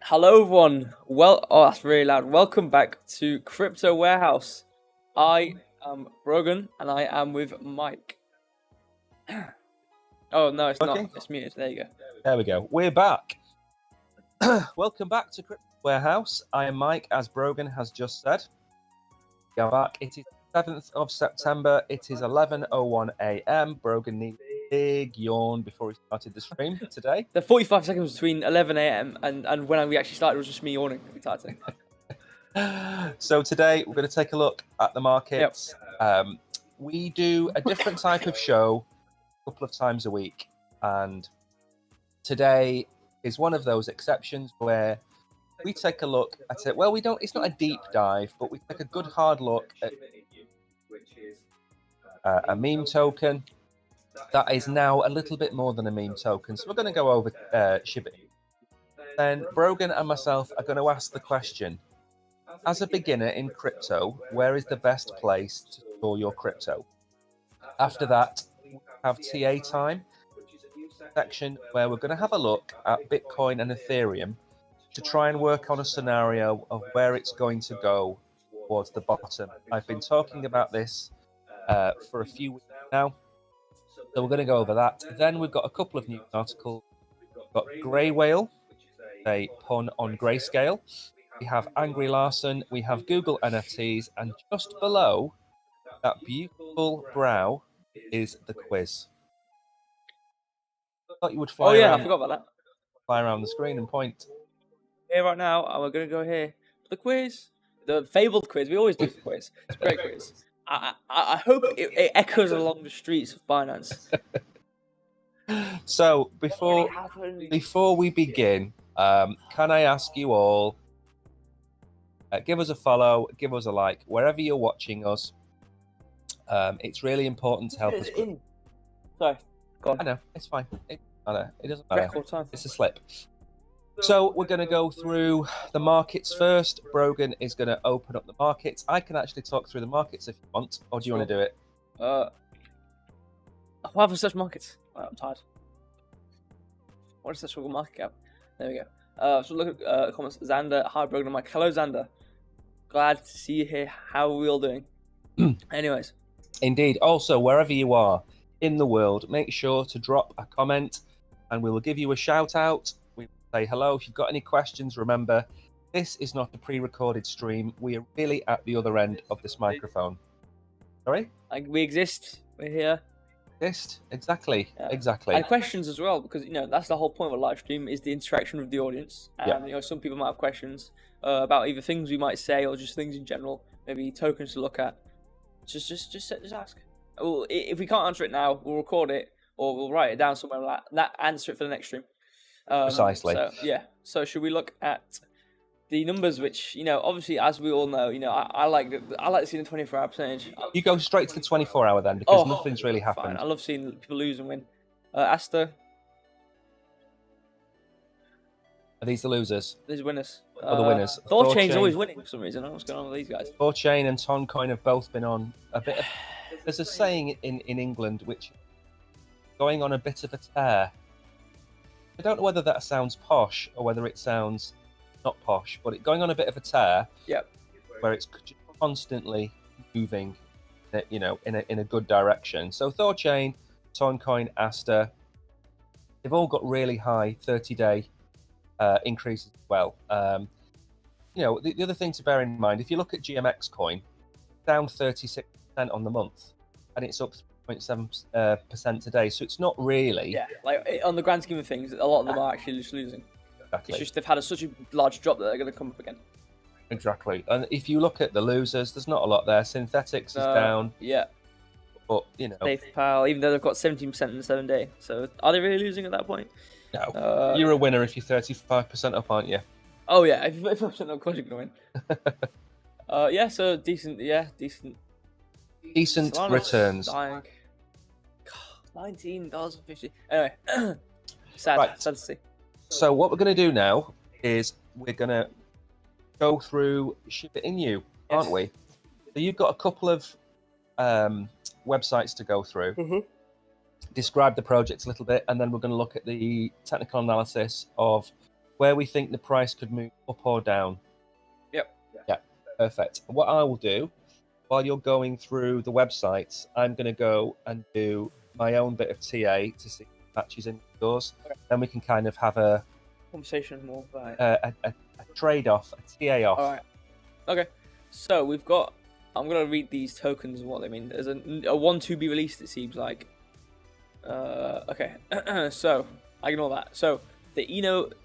Hello, everyone. That's really loud. Welcome back to Crypto Warehouse. I am Brogan, and I am with Mike. Oh no, it's not. Okay. It's muted. There you go. There we go. We're back. Welcome back to Crypto Warehouse. I am Mike, as Brogan has just said. Go back. It is 7th of September. It is 11:01 a.m. Brogan needed a big yawn before he started the stream today. The 45 seconds between 11 a.m. and when we actually started was just me yawning. Exciting. So today we're going to take a look at the markets. We do a different type of show a couple of times a week, and today is one of those exceptions where we take a look at it. Well, we don't. It's not a deep dive, but we take a good hard look at a meme token that is now a little bit more than a meme token. So we're going to go over Shiba. Then Brogan and myself are going to ask the question: as a beginner in crypto, where is the best place to store your crypto? After that, we have TA time section where we're going to have a look at Bitcoin and Ethereum to try and work on a scenario of where it's going to go towards the bottom. I've been talking about this for a few weeks now, so we're going to go over that. Then we've got a couple of news articles. We've got Grey Whale, a pun on grayscale. We have Angry Larson, we have Google NFTs, and just below that beautiful brow is the quiz. I thought you would fly I forgot about that. Fly around the screen and point. Here right now, and we're gonna go here. The quiz, the fabled quiz. We always do the quiz. It's a great quiz. I hope it echoes along the streets of Binance. So before we begin, can I ask you all, give us a follow, give us a like wherever you're watching us. It's really important to help us. Sorry, go on. I know, it's fine. It doesn't matter. Record time. It's a slip. So we're going to go through the markets first. Brogan is going to open up the markets. I can actually talk through the markets if you want, or do you want to do it? I'll have a search markets. I'm tired. What is the struggle market cap? There we go. So look at comments. Xander, hi Brogan, Mike. Hello Xander. Glad to see you here. How are we all doing? Anyways. Indeed. Also, wherever you are in the world, make sure to drop a comment, and we will give you a shout out. We will say hello. If you've got any questions, remember, this is not a pre-recorded stream. We are really at the other end of this microphone. Sorry? Like, we exist. We're here. Exist? Exactly. Yeah. Exactly. And questions as well, because that's the whole point of a live stream, is the interaction with the audience. And some people might have questions about either things we might say or just things in general, maybe tokens to look at. Just ask. Well, if we can't answer it now, we'll record it or we'll write it down somewhere like that. Answer it for the next stream. Precisely. So should we look at the numbers? Which obviously, as we all know, I like seeing the 24-hour percentage. You go straight to the 24-hour then, because nothing's really happened. Fine. I love seeing people lose and win. Asta. Are these the losers? These are winners. The winners. Thorchain's always winning for some reason. I don't know what's going on with these guys. Thorchain and Toncoin have both been on a bit of... There's a saying in England which going on a bit of a tear. I don't know whether that sounds posh or whether it sounds not posh, but going on a bit of a tear. Yep. Where it's constantly moving, in a good direction. So Thorchain, Toncoin, Asta, they've all got really high 30-day increases as well. The other thing to bear in mind, if you look at GMX coin, down 36% on the month, and it's up 0.7% today. So it's not really. Yeah, like on the grand scheme of things, a lot of them are actually just losing. Exactly. It's just they've had such a large drop that they're going to come up again. Exactly. And if you look at the losers, there's not a lot there. Synthetics is down. Yeah. But, SafePal, even though they've got 17% in the 7 day. So are they really losing at that point? No. You're a winner if you're 35% up, aren't you? Oh, yeah. If you're 35% up, of course you're going to win. So decent. Yeah, decent. Decent returns. Dying. $19.50. Anyway. Sad to see. So what we're going to do now is we're going to go through Shiba Inu, aren't we? So you've got a couple of websites to go through. Mm-hmm. Describe the project a little bit, and then we're going to look at the technical analysis of where we think the price could move up or down. Yep. Yeah, perfect. What I will do, while you're going through the websites, I'm going to go and do my own bit of TA to see if it matches in yours. Okay. Then we can kind of have a Conversation more. Right. a trade-off, a TA off. All right. Okay. So we've got. I'm gonna read these tokens and what they mean. There's a one to be released. It seems like. Okay. So ignore that. So the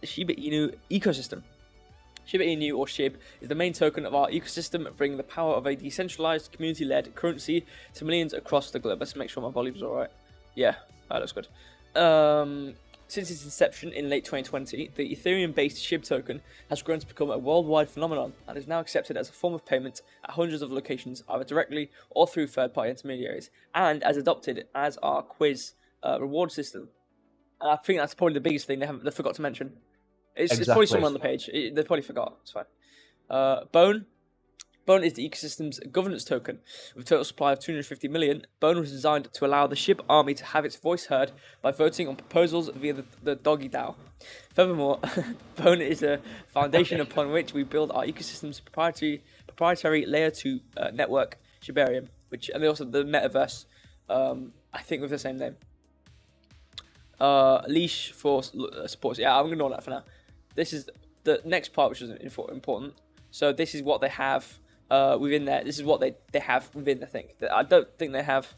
Shiba Inu ecosystem. Shiba Inu, or SHIB, is the main token of our ecosystem, bringing the power of a decentralized, community-led currency to millions across the globe. Let's make sure my volume's alright. Yeah, that looks good. Since its inception in late 2020, the Ethereum-based SHIB token has grown to become a worldwide phenomenon and is now accepted as a form of payment at hundreds of locations, either directly or through third-party intermediaries, and as adopted as our quiz reward system. And I think that's probably the biggest thing they forgot to mention. It's probably somewhere on the page. They probably forgot. It's fine. Bone. Bone is the ecosystem's governance token. With a total supply of 250 million, Bone was designed to allow the SHIB army to have its voice heard by voting on proposals via the Doggy DAO. Furthermore, Bone is a foundation upon which we build our ecosystem's proprietary layer 2 network, Shibarium, and also the metaverse, I think with the same name. Leash for supports. Yeah, I'm going to ignore that for now. This is the next part, which is important. So this is what they have within there. This is what they have within the thing. I don't think they have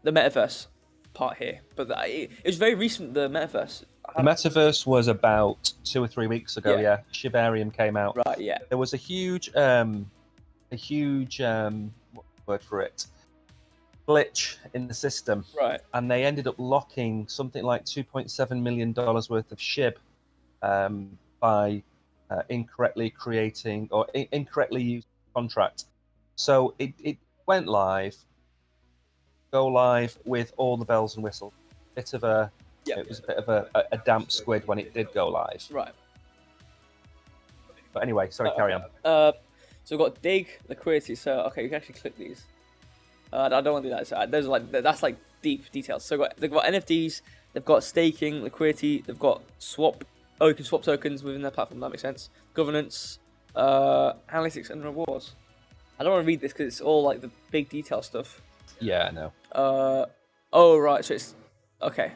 the metaverse part here, but it was very recent. The metaverse. The metaverse was about 2 or 3 weeks ago. Yeah, Shibarium came out. Right. Yeah. There was a huge what's the word for it? Glitch in the system. Right. And they ended up locking something like $2.7 million worth of SHIB by incorrectly creating or incorrectly using the contract. So it went live, go live with all the bells and whistles. It was a bit of a damp squid when it did go live. Right. But anyway, sorry, carry on. So we've got dig, liquidity. So okay, you can actually click these. I don't want to do that. So those are that's like deep details. So they've got NFTs, they've got staking, liquidity, they've got swap. Oh, you can swap tokens within their platform. That makes sense. Governance, analytics, and rewards. I don't want to read this because it's all like the big detail stuff. Yeah, I know. Oh right. So it's okay.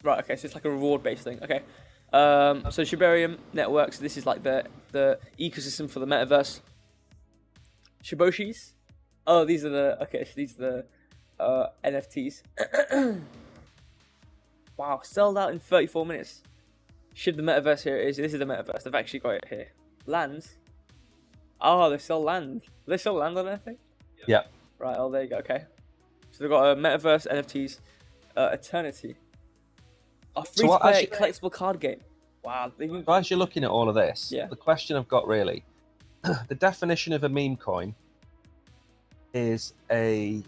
Right. Okay. So it's like a reward-based thing. Okay. So Shibarium network. So this is like the ecosystem for the metaverse. Shiboshis. Oh, these are the NFTs. Wow, sold out in 34 minutes. Should the metaverse here is? This is the metaverse. They've actually got it here. Lands. Oh, they sell land. Do they sell land on anything? Yeah. Right. Oh, there you go. Okay. So they've got a metaverse NFTs, Eternity. A free-to-play collectible card game. Wow. So as you're looking at all of this, yeah. The question I've got really, the definition of a meme coin is it's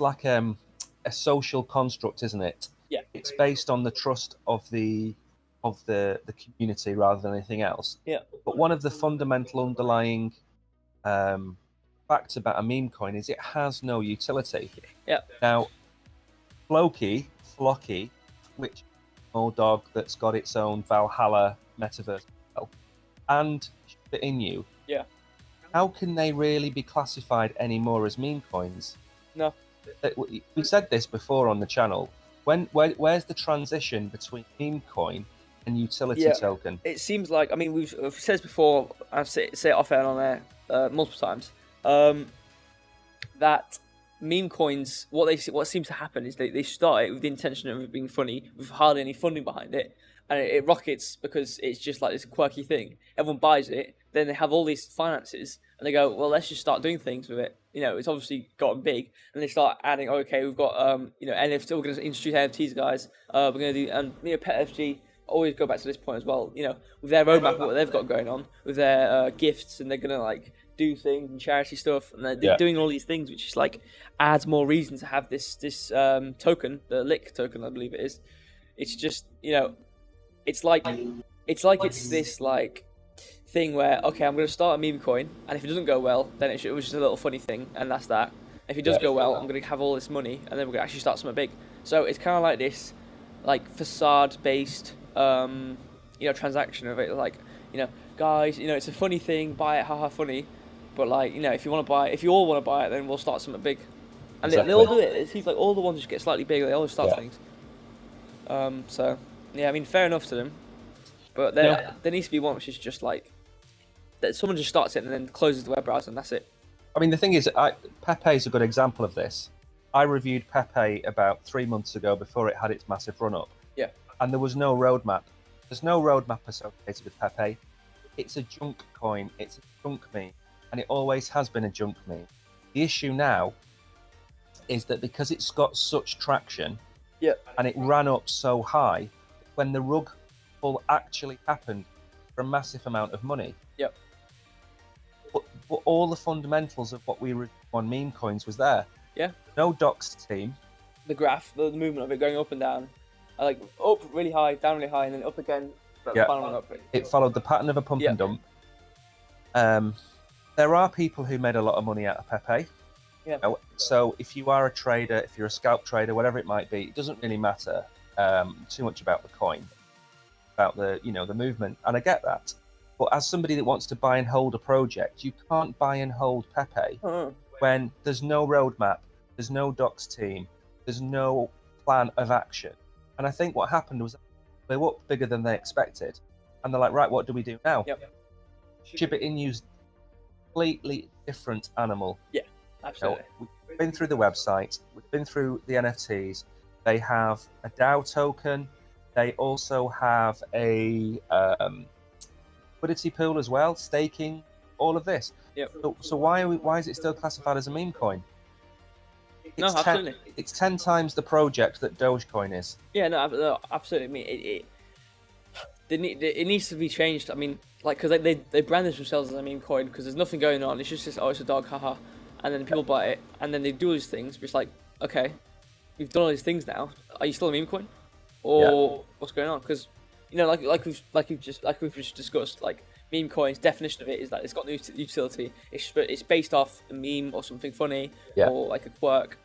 like a social construct, isn't it? Yeah. It's based on the trust of the community rather than anything else. Yeah. But one of the fundamental underlying facts about a meme coin is it has no utility. Yeah. Now, Floki, which old dog that's got its own Valhalla metaverse, and Shiba Inu. Yeah. How can they really be classified anymore as meme coins? No. We said this before on the channel. Where's the transition between meme coin and utility token? It seems like, I mean, we've said this before, I've said it off air and on air multiple times, that meme coins, what seems to happen is they start it with the intention of it being funny, with hardly any funding behind it, and it rockets because it's just like this quirky thing. Everyone buys it, then they have all these finances, and they go, well, let's just start doing things with it. You know, it's obviously gotten big, and they start adding, okay, we've got, NFT, we're going to introduce NFTs, guys. We're going to do, and, Pet FG, always go back to this point as well, with their roadmap, what they've got going on, with their gifts, and they're going to, do things and charity stuff, and they're doing all these things, which is, adds more reason to have this token, the LIC token, I believe it is. It's just, it's like it's this, thing where, okay, I'm going to start a meme coin, and if it doesn't go well, then it was just a little funny thing, and that's that. If it does go well, I'm going to have all this money, and then we're going to actually start something big. So it's kind of like this, facade-based transaction of it. Like, guys, it's a funny thing, buy it, haha, funny. But like, if you want to buy it, if you all want to buy it, then we'll start something big. And they all do it. It seems like all the ones just get slightly bigger. They always start things. So yeah, I mean, fair enough to them. But there needs to be one which is just like that someone just starts it and then closes the web browser and that's it. I mean, the thing is, Pepe is a good example of this. I reviewed Pepe about 3 months ago before it had its massive run-up. Yeah. And there was no roadmap. There's no roadmap associated with Pepe. It's a junk coin. It's a junk meme. And it always has been a junk meme. The issue now is that because it's got such traction and it ran up so high, when the rug pull actually happened for a massive amount of money. Yep. But all the fundamentals of what we were on meme coins was there. Yeah. No docs team. The graph, the movement of it going up and down, like up really high, down really high, and then up again. It followed the pattern of a pump and dump. There are people who made a lot of money out of Pepe. Yeah. So if you are a trader, if you're a scalp trader, whatever it might be, it doesn't really matter too much about the coin, about the the movement, and I get that. But as somebody that wants to buy and hold a project, you can't buy and hold Pepe when there's no roadmap, there's no docs team, there's no plan of action. And I think what happened was they were bigger than they expected, and they're like, right, what do we do now? Yep. Shiba Inu's completely different animal. Yeah, absolutely. We've been through the website, we've been through the NFTs. They have a DAO token. They also have a liquidity pool as well, staking, all of this. Yep. So why is it still classified as a meme coin? No, absolutely. It's 10 times the project that Dogecoin is. Yeah, no, absolutely. I mean, it needs to be changed. I mean, like, because they brand themselves as a meme coin because there's nothing going on. It's just this, it's a dog, haha. And then people buy it, and then they do all these things. But it's like, okay, we've done all these things now. Are you still a meme coin, or what's going on? Because like we've just discussed, like meme coins. Definition of it is that it's got no utility. It's based off a meme or something funny or like a quirk,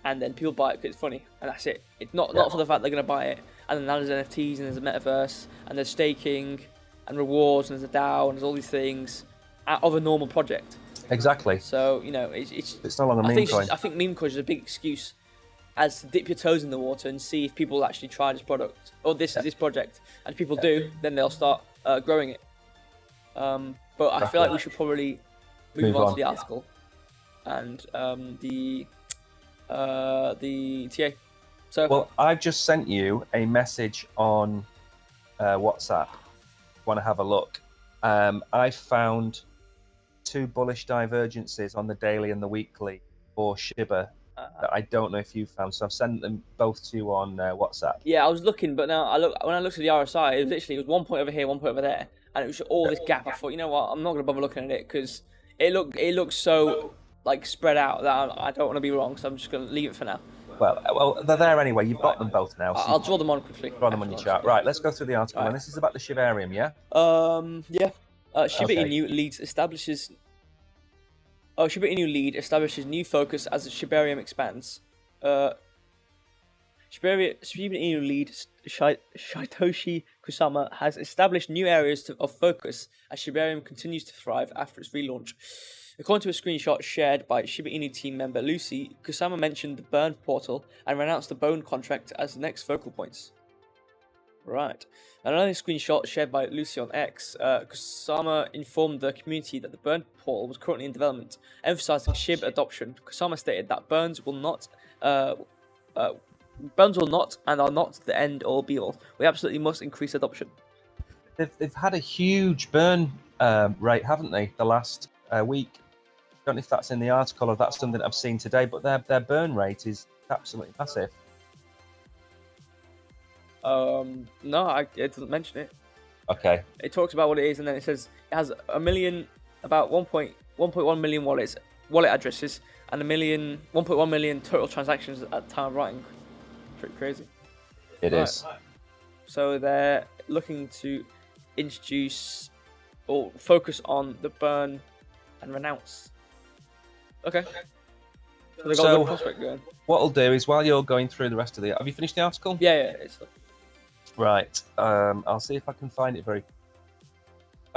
and then people buy it because it's funny, and that's it. It's not for the fact they're gonna buy it. And then now there's NFTs and there's a metaverse and there's staking and rewards and there's a DAO and there's all these things of a normal project. Exactly. So it's no longer meme coin. I think meme coins is a big excuse as to dip your toes in the water and see if people actually try this product or this project, and if people do, then they'll start growing it. But I feel like we should probably move on to the article and the TA. So well, I've just sent you a message on WhatsApp. Want to have a look? I found 2 bullish divergences on the daily and the weekly for Shiba that I don't know if you found. So I've sent them both to you on WhatsApp. Yeah, I was looking, but now when I looked at the RSI, it was 1 point over here, 1 point over there, and it was all this gap. I thought, you know what, I'm not going to bother looking at it because it looks so like spread out that I don't want to be wrong. So I'm just going to leave it for now. Well, they're there anyway. You've got them both now. So I'll draw them on quickly. Draw them on your chart. Right, let's go through the article. And this is about the Shibarium, yeah? Shiba Inu Shiba Inu lead establishes new focus as the Shibarium expands. Shiba Inu lead Satoshi Kusama has established new areas of focus as Shibarium continues to thrive after its relaunch. According to a screenshot shared by Shiba Inu team member Lucy, Kusama mentioned the burn portal and announced the bone contract as the next focal points. Right. Another screenshot shared by Lucy on X, Kusama informed the community that the burn portal was currently in development, emphasizing SHIB adoption. Kusama stated that burns will not and are not the end all be all. We absolutely must increase adoption. They've had a huge burn rate, haven't they, the last week? I don't know if that's in the article or that's something I've seen today, but their burn rate is absolutely massive. No, it doesn't mention it. Okay. It talks about what it is, and then it says it has about 1.1 million wallet addresses, and 1.1 million total transactions at the time of writing. Pretty crazy. It is. So they're looking to introduce or focus on the burn and renounce. Okay. So they've got a good prospect going. What I'll do is, while you're going through the rest of have you finished the article? Yeah. Right. I'll see if I can find it very.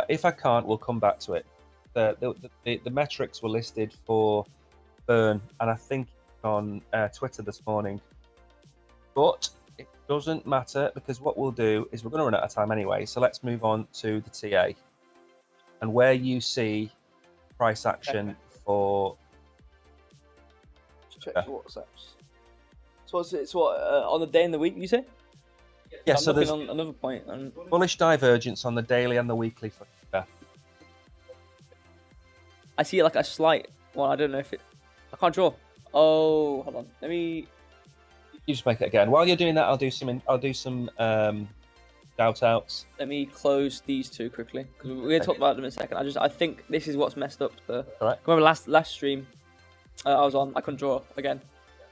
If I can't, we'll come back to it. The metrics were listed for Burn, and I think on Twitter this morning. But it doesn't matter, because what we'll do is we're going to run out of time anyway. So let's move on to the TA, and where you see price action for. Check WhatsApps. So it's what on the day and the week you say? Yeah. I'm So there's on another point. And bullish divergence on the daily and the weekly for. I see like a slight one. I don't know if it. I can't draw. Oh, hold on. Let me. You just make it again. While you're doing that, I'll do some shout outs. Let me close these two quickly, because we're gonna talk about them in a second. I think this is what's messed up. All right. Remember last stream, I was on. I couldn't draw again.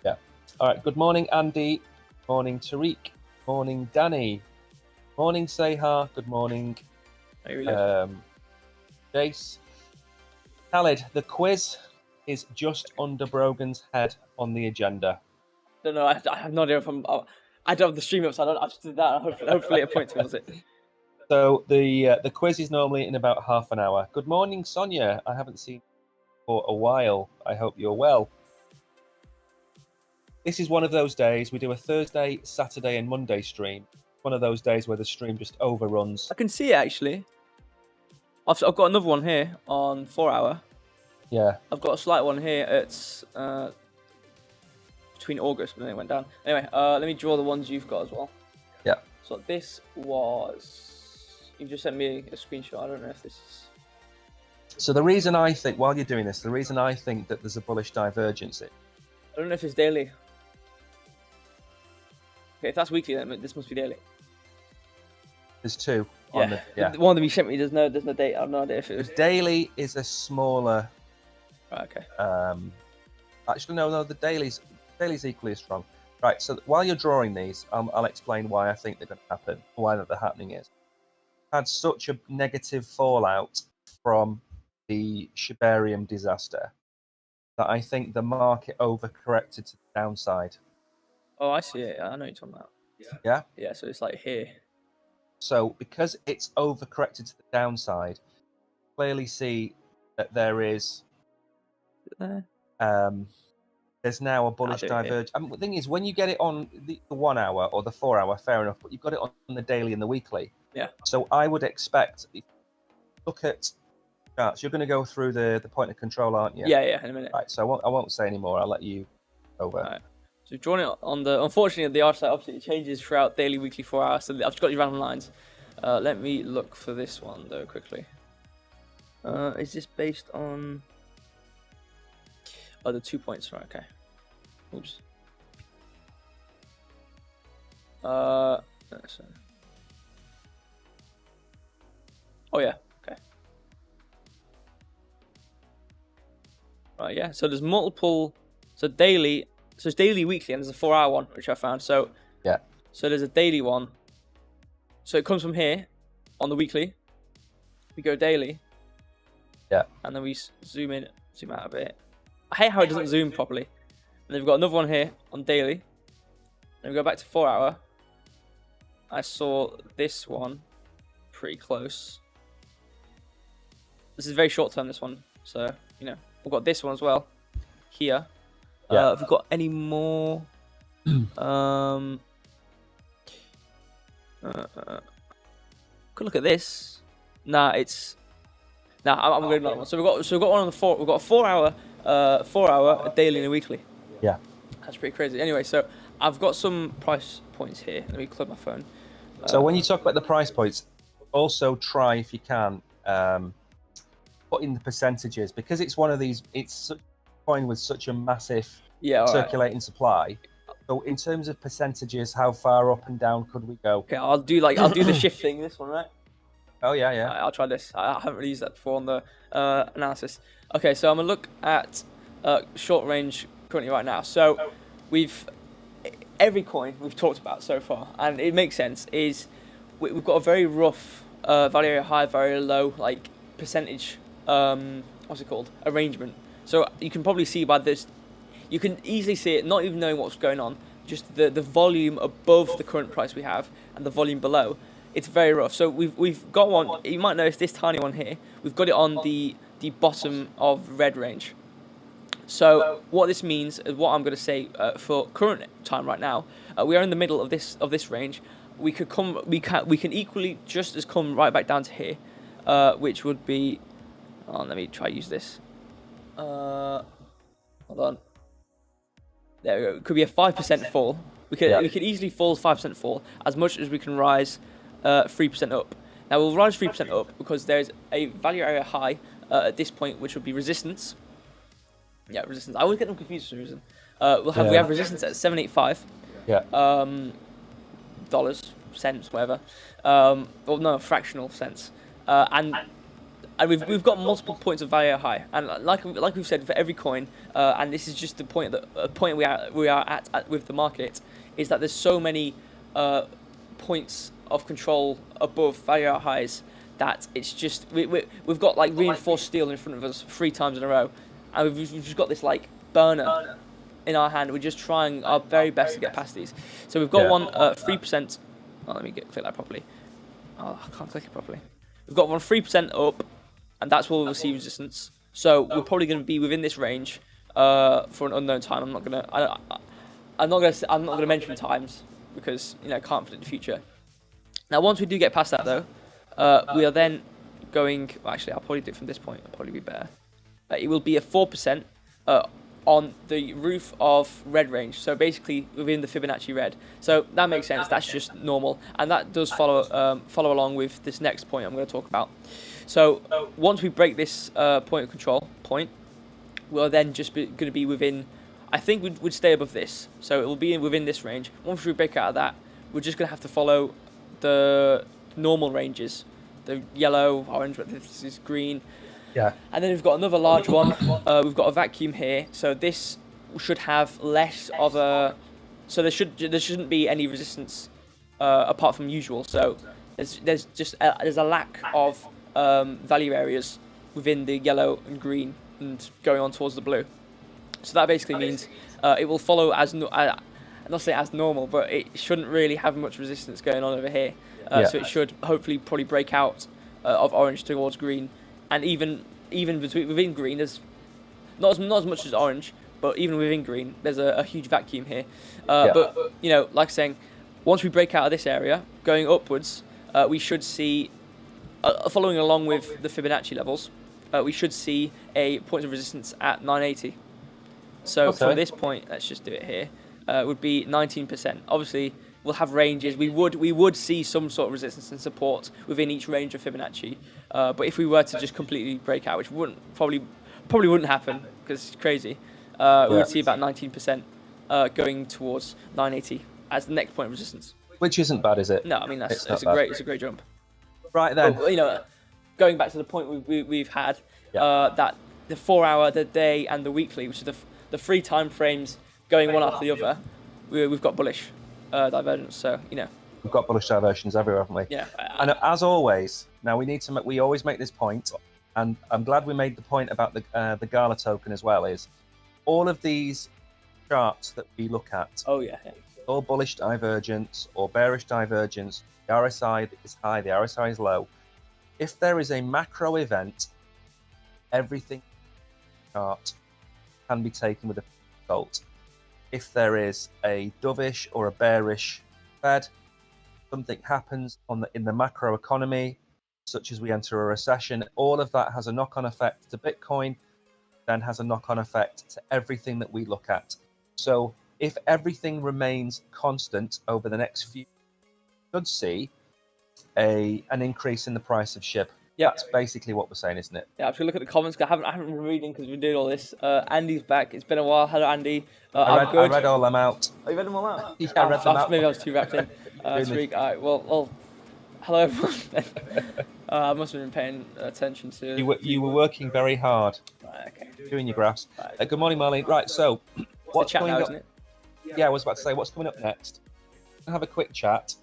Yeah. All right. Good morning, Andy. Morning, Tariq. Morning, Danny. Morning, Sehar. Good morning, Jace. Khalid, the quiz is just under Brogan's head on the agenda. Don't know. I have no idea if I don't have the stream up, so I just did that. Hopefully, it points towards it. So the quiz is normally in about half an hour. Good morning, Sonia. I haven't seen you for a while. I hope you're well. This is one of those days. We do a Thursday, Saturday, and Monday stream. One of those days where the stream just overruns. I can see it actually. I've got another one here on 4 hour. Yeah. I've got a slight one here. It's between August, but then it went down. Anyway, let me draw the ones you've got as well. Yeah. So this was. You just sent me a screenshot. I don't know if this is. So the reason I think, while you're doing this, the reason I think that there's a bullish divergence. I don't know if it's daily. Okay, if that's weekly, then this must be daily. There's two. The one that you sent me, there's no date. I have no idea if it was. The daily is a smaller. Right, okay. Actually, no. The daily's equally as strong. Right. So while you're drawing these, I'll explain why I think they're going to happen. Why that they're happening is had such a negative fallout from the Shibarium disaster that I think the market overcorrected to the downside. Oh, I see it. I know you're talking about. Yeah. Yeah. So it's like here. So because it's overcorrected to the downside, clearly see that there is there's now a bullish divergence. The thing is, when you get it on the 1 hour or the 4 hour, fair enough, but you've got it on the daily and the weekly. Yeah. So I would expect, look at charts. You're going to go through the point of control, aren't you? Yeah, in a minute. Right. So I won't say any more. I'll let you over. Right. So we've drawn it on the. Unfortunately, the archetype obviously it changes throughout daily, weekly, 4 hours. So I've just got these random lines. Let me look for this one though quickly. Is this based on? Oh, the 2 points. Right. Okay. Oops. Oh yeah. Okay. Right. Yeah. So there's multiple. So daily. So it's daily, weekly, and there's a 4 hour one, which I found. So yeah. So there's a daily one. So it comes from here on the weekly. We go daily. Yeah. And then we zoom in, zoom out a bit. I hate how it doesn't zoom properly. And then we've got another one here on daily. Then we go back to 4 hour. I saw this one pretty close. This is very short term, this one. So, we've got this one as well here. Yeah. Have we got any more? Could look at this. I'm going to another one. So we've got one on the 4. We've got a 4 hour, a daily and a weekly. Yeah. That's pretty crazy. Anyway, so I've got some price points here. Let me close my phone. So when you talk about the price points, also try if you can put in the percentages, because it's one of these. It's a coin with such a massive circulating supply. So in terms of percentages, how far up and down could we go? Okay, I'll do the shift thing. This one, right? Oh yeah. I'll try this. I haven't really used that before on the analysis. Okay, so I'm gonna look at short range currently right now. So every coin we've talked about so far, and it makes sense. Is we've got a very rough value area high, value area low, like percentage. What's it called? Arrangement. So you can probably see by this. You can easily see it, not even knowing what's going on, just the volume above the current price we have and the volume below, it's very rough. So we've got one. You might notice this tiny one here. We've got it on the bottom of red range. So what this means is what I'm going to say for current time right now. We are in the middle of this range. We can equally just as come right back down to here, which would be. Oh, let me try use this. Hold on. There we go. It could be a 5% fall. We could easily fall 5% fall as much as we can rise 3% up. Now we'll rise 3% up because there's a value area high at this point, which would be resistance. Yeah, resistance. I always get them confused for some reason. We have resistance at 785. Yeah. Dollars, cents, whatever. Well, no, fractional cents. And we've got multiple points of value high, and like we've said for every coin, and this is just the point we are at with the market, is that there's so many points of control above value highs that it's just we've got like reinforced steel in front of us 3 times in a row, and we've just got this like burner in our hand. We're just trying our very best to get past these. So we've got one 3%. Oh, let me click that properly. Oh, I can't click it properly. We've got one 3% up, and that's where we'll see resistance. So we're probably going to be within this range for an unknown time. I'm not gonna mention times because I can't predict the future. Now, once we do get past that though, we are then going. Well, actually, I'll probably do it from this point. It'll probably be better. It will be a 4% on the roof of red range. So basically within the Fibonacci red. So that makes sense. That's just normal, and that does follow along with this next point I'm going to talk about. So once we break this point of control point, we're then just going to be within. I think we'd stay above this, so it will be within this range. Once we break out of that, we're just going to have to follow the normal ranges, the yellow, orange, but this is green. Yeah. And then we've got another large one. We've got a vacuum here, so this should have less of a. So there shouldn't be any resistance apart from usual. So there's a lack of value areas within the yellow and green and going on towards the blue. So that basically means it will follow as I'm not saying as normal, but it shouldn't really have much resistance going on over here. So it should hopefully probably break out of orange towards green, and even within green, there's not as much as orange, but even within green, there's a huge vacuum here. But like saying, once we break out of this area, going upwards, we should see, following along with the Fibonacci levels, we should see a point of resistance at 980. So from this point, let's just do it here. Would be 19%. Obviously, we'll have ranges. We would see some sort of resistance and support within each range of Fibonacci. But if we were to just completely break out, which probably wouldn't happen because it's crazy, we would see about 19% going towards 980 as the next point of resistance. Which isn't bad, is it? No, I mean it's a great jump. Right then. But, going back to the point we've had, that the 4 hour, the day, and the weekly, which are the 3 time frames going one after the other, we've got bullish divergence. So we've got bullish diversions everywhere, haven't we? Yeah. And as always, now we always make this point, and I'm glad we made the point about the Gala token as well. Is all of these charts that we look at? Oh yeah. All bullish divergence or bearish divergence. The RSI is high, the RSI is low. If there is a macro event, everything chart can be taken with a result. If there is a dovish or a bearish Fed, something happens in the macro economy, such as we enter a recession, all of that has a knock-on effect to Bitcoin, then has a knock-on effect to everything that we look at. So if everything remains constant over the next few, we should see an increase in the price of SHIB. Yeah, that's basically what we're saying, isn't it? Yeah, I'm just look at the comments. I haven't been reading because we're doing all this. Andy's back. It's been a while. Hello, Andy. I read all them out. Oh, you read them all out? Yeah, I read them out. Maybe I was too wrapped in this week. All right. Well, hello everyone. I must have been paying attention to. You were working very hard. Right, okay. Doing your graphs. Right. Good morning, Marlene. Right. So, what's coming up? Isn't it? Yeah, I was about to say what's coming up next. We'll have a quick chat,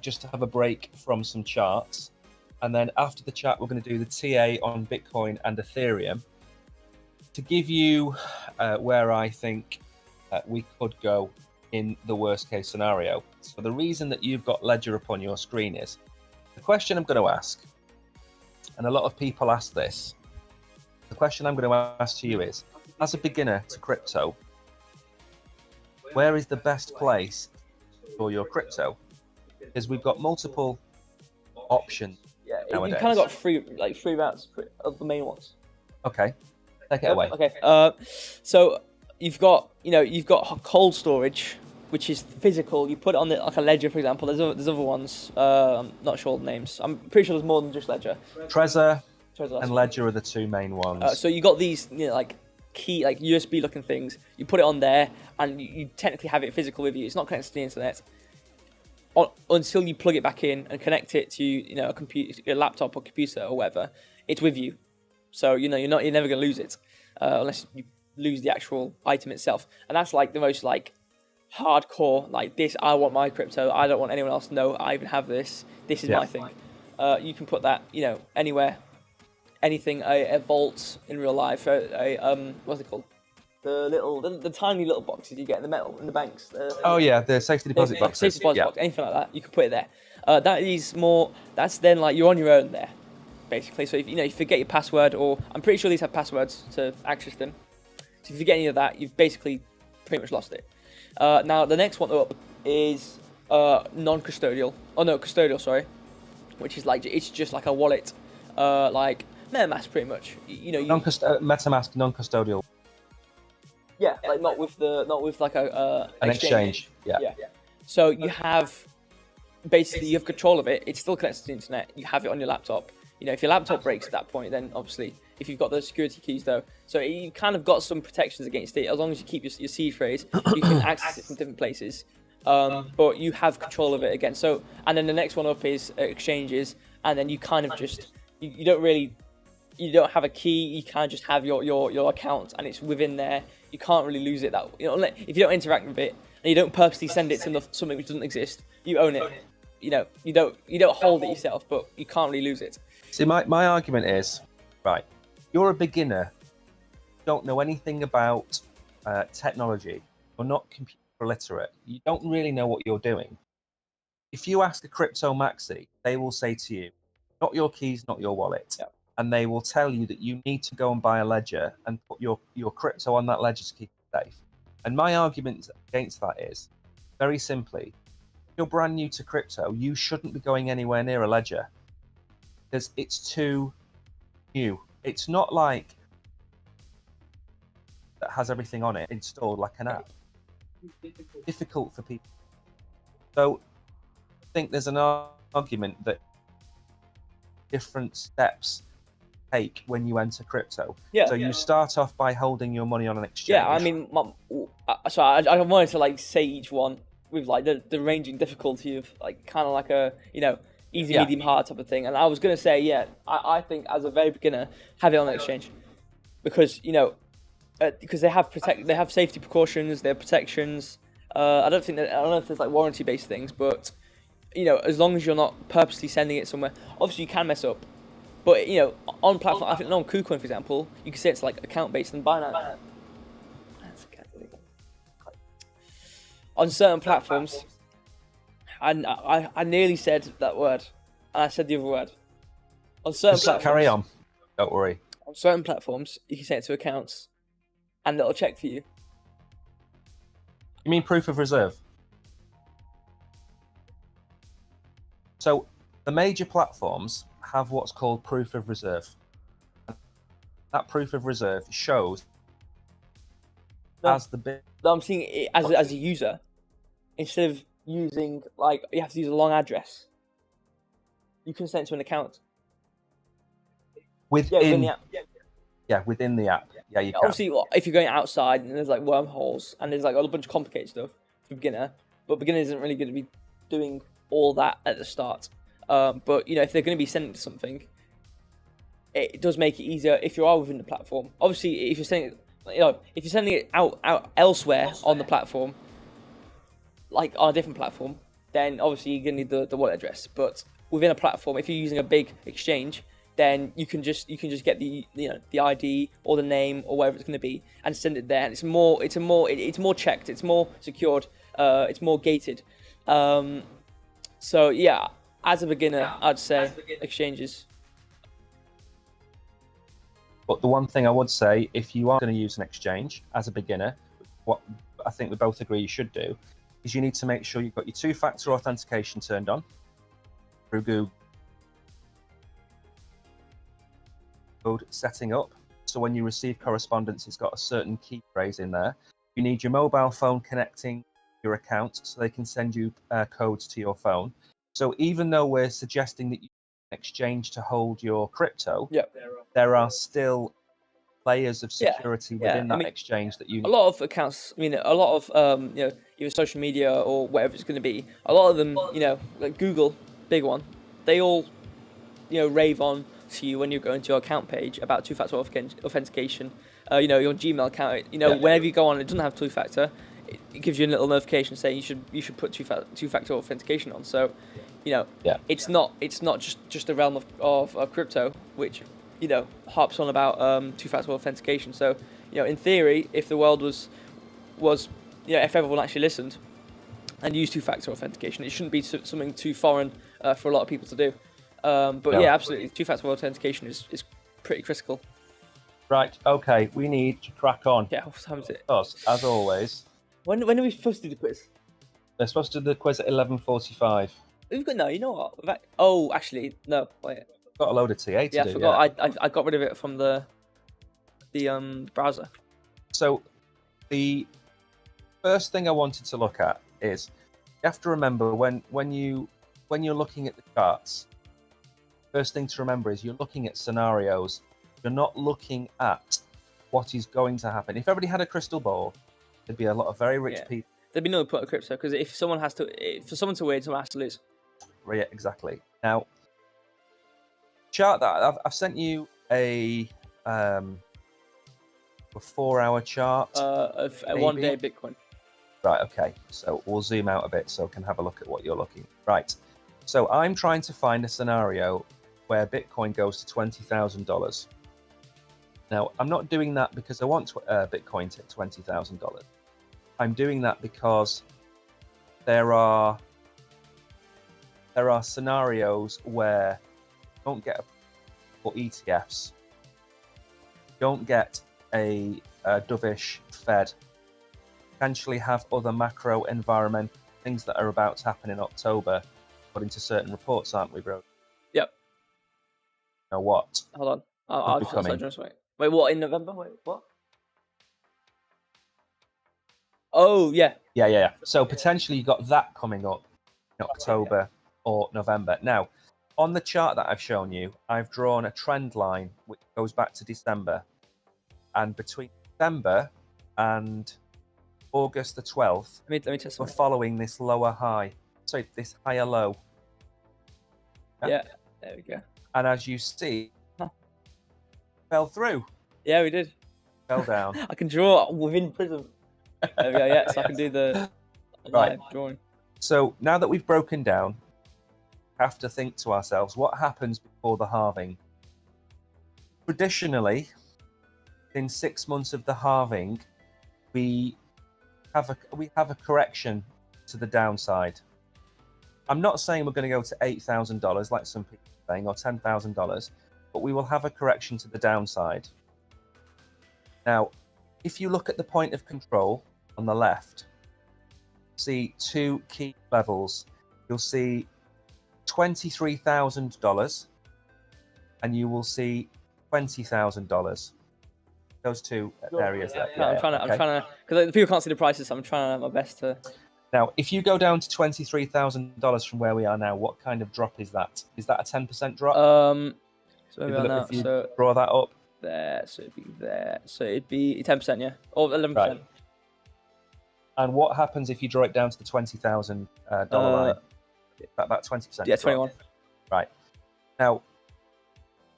just to have a break from some charts. And then after the chat, we're going to do the TA on Bitcoin and Ethereum to give you where I think we could go in the worst case scenario. So the reason that you've got Ledger up on your screen is the question I'm going to ask, and a lot of people ask this. The question I'm going to ask to you is, as a beginner to crypto, where is the best place for your crypto? Because we've got multiple options. Yeah, nowadays. you've kind of got three routes of the main ones. Okay, take it away. Okay. So you've got cold storage, which is physical. You put it on like a ledger, for example. There's other ones. I'm not sure the names. I'm pretty sure there's more than just ledger. Trezor and Ledger are the two main ones. So you got these, like key, like USB looking things. You put it on there, and you technically have it physical with you. It's not connected to the internet until you plug it back in and connect it to a computer, a laptop or computer or whatever. It's with you, so you're never gonna lose it unless you lose the actual item itself. And that's like the most like hardcore, like this. I want my crypto. I don't want anyone else to know I even have this. This is my thing. You can put that anywhere, anything. A vault in real life. What's it called? The tiny little boxes you get in the banks. The safety deposit boxes. Safety deposit box, anything like that. You can put it there. That is more. That's then like you're on your own there, basically. So if you forget your password, or I'm pretty sure these have passwords to access them. So if you forget any of that, you've basically pretty much lost it. Now the next one up is non-custodial. Oh no, custodial. Sorry, which is like it's just like a wallet, like MetaMask, pretty much. MetaMask non-custodial. Yeah, like not with like an exchange. Yeah. So you have control of it. It's still connected to the internet. You have it on your laptop. If your laptop breaks at that point, then obviously if you've got the security keys though, so you kind of got some protections against it. As long as you keep your seed phrase, you can access it from different places. But you have control of it again. So and then the next one up is exchanges, and then you kind of just you don't have a key. You kind of just have your account, and it's within there. You can't really lose it. If you don't interact with it and you don't purposely send it to something which doesn't exist, you own it. You don't hold it yourself, but you can't really lose it. See, my argument is, right, you're a beginner, don't know anything about technology, you're not computer literate, you don't really know what you're doing. If you ask a crypto maxi, they will say to you, not your keys, not your wallet. Yep. And they will tell you that you need to go and buy a ledger and put your crypto on that ledger to keep it safe. And my argument against that is, very simply, if you're brand new to crypto, you shouldn't be going anywhere near a ledger because it's too new. It's not like that has everything on it installed like an app. Difficult for people. So I think there's an argument that different steps take when you enter crypto. So you start off by holding your money on an exchange. Yeah, I mean, so I wanted to like say each one with like the ranging difficulty of like kind of like a easy, medium, hard type of thing. And I was gonna say, I think as a very beginner, have it on an exchange because because they have safety precautions, they have protections. I don't know if there's like warranty based things, but as long as you're not purposely sending it somewhere, obviously you can mess up. But on platform, I think on KuCoin, for example, you can say it's like account based and Binance. On certain platforms, I nearly said that word, and I said the other word. On certain platforms, carry on. Don't worry. On certain platforms, you can set it to accounts, and it'll check for you. You mean proof of reserve? So the major platforms have what's called proof of reserve. That proof of reserve shows as the bit. I'm seeing it as a user, instead of using like you have to use a long address. You can send it to an account within the app. Within the app. Yeah, you can. Obviously, if you're going outside and there's like wormholes and there's like a bunch of complicated stuff for beginner, but beginner isn't really going to be doing all that at the start. But if they're going to be sending something, it does make it easier if you are within the platform. Obviously, if you're sending it out elsewhere on the platform, like on a different platform, then obviously you're going to need the wallet address. But within a platform, if you're using a big exchange, then you can just get the the ID or the name or whatever it's going to be and send it there. And it's more checked, it's more secured. It's more gated. So yeah, as a beginner, I'd say exchanges. But the one thing I would say, if you are going to use an exchange as a beginner, what I think we both agree you should do is you need to make sure you've got your two-factor authentication turned on through Google code setting up. So when you receive correspondence, it's got a certain key phrase in there. You need your mobile phone connecting your account so they can send you codes to your phone. So even though we're suggesting that you exchange to hold your crypto, there are still layers of security within that exchange that you need. A lot of accounts, a lot of either social media or whatever it's going to be, a lot of them, like Google, big one, they all rave on to you when you're going to your account page about two-factor authentication. Your Gmail account, whenever you go on, it doesn't have two-factor. It gives you a little notification saying you should put two-factor authentication on. So, it's not just the realm of crypto, which harps on about two-factor authentication. So, in theory, if the world was if everyone actually listened and used two-factor authentication, it shouldn't be something too foreign for a lot of people to do. Yeah, absolutely, two-factor authentication is pretty critical. Right, okay, we need to crack on. Yeah, what time is it? Because, as always... When are we supposed to do the quiz? They're supposed to do the quiz at 11:45. We've got, no, you know what? Oh, actually, no, wait. Got a load of TA to do. Yeah, I forgot. Yeah. I got rid of it from the browser. So, the first thing I wanted to look at is, you have to remember when you're looking at the charts, first thing to remember is you're looking at scenarios. You're not looking at what is going to happen. If everybody had a crystal ball, there'd be a lot of very rich people. There'd be no point of crypto, because if someone has to, for someone to win, someone has to lose. Yeah, exactly. Now, chart that I've sent you a 4-hour chart of a 1 day Bitcoin. Right. Okay. So we'll zoom out a bit so I can have a look at what you're looking. Right. So I'm trying to find a scenario where Bitcoin goes to $20,000. Now, I'm not doing that because I want Bitcoin to $20,000. I'm doing that because there are scenarios where you don't get for ETFs, don't get a dovish Fed, potentially have other macro environmental things that are about to happen in October, according to certain reports, aren't we, bro? Yep. Now what? Hold on. I'll just wait. Wait, what, in November? Wait, what? Oh, yeah. Yeah. So potentially you got that coming up in October or November. Now, on the chart that I've shown you, I've drawn a trend line which goes back to December. And between December and August the 12th, let me test we're following this lower high. Sorry, this higher low. Yeah, there we go. And as you see, fell through. Yeah, we did. Fell down. I can draw within Prism. There we go, yeah, so I can do the live drawing. So now that we've broken down, we have to think to ourselves, what happens before the halving? Traditionally, in 6 months of the halving, we have a correction to the downside. I'm not saying we're going to go to $8,000 like some people are saying, or $10,000, but we will have a correction to the downside. Now, if you look at the point of control on the left, see two key levels. You'll see $23,000 and you will see $20,000. Those two areas there. I'm trying to, because people can't see the prices, so I'm trying my best to. Now, if you go down to $23,000 from where we are now, what kind of drop is that? Is that a 10% drop? So if you draw that up there, so it'd be there. So it'd be 10%, yeah, or 11%. Right. And what happens if you draw it down to the $20,000 line? About 20%. Yeah, 21. Right. Now,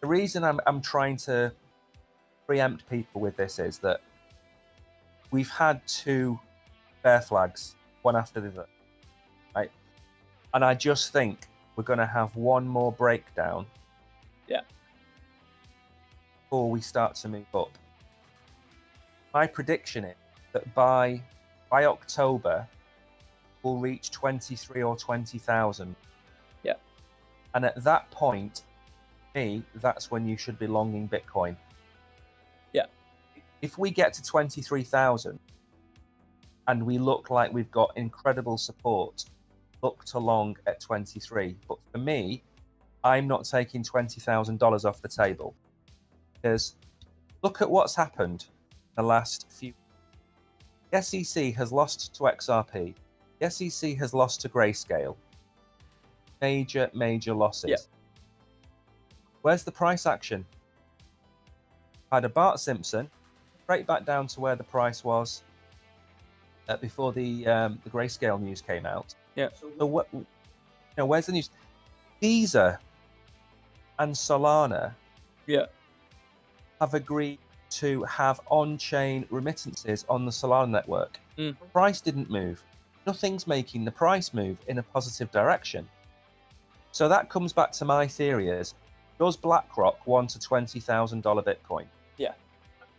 the reason I'm trying to preempt people with this is that we've had two bear flags, one after the other, right? And I just think we're going to have one more breakdown. Yeah. Before we start to move up. My prediction is that by October, will reach 23 or 20,000. Yeah. And at that point, that's when you should be longing Bitcoin. Yeah. If we get to 23,000 and we look like we've got incredible support, look to long at 23. But for me, I'm not taking $20,000 off the table, because look at what's happened the last few. The SEC has lost to XRP. The SEC has lost to Grayscale. Major losses. Yeah. Where's the price action? Had a Bart Simpson straight back down to where the price was before the Grayscale news came out. Yeah. So where's the news? Visa and Solana have agreed to have on-chain remittances on the Solana network. The price didn't move. Nothing's making the price move in a positive direction. So that comes back to my theory is, does BlackRock want a $20,000 Bitcoin? Yeah.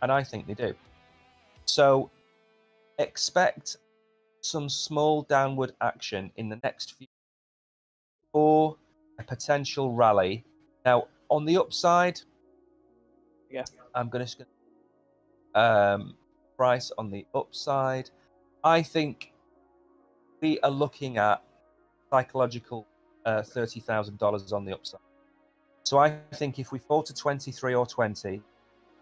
And I think they do. So expect some small downward action in the next few for a potential rally. Now, on the upside, I'm going to price on the upside. I think we are looking at psychological $30,000 on the upside. So I think if we fall to 23 or 20,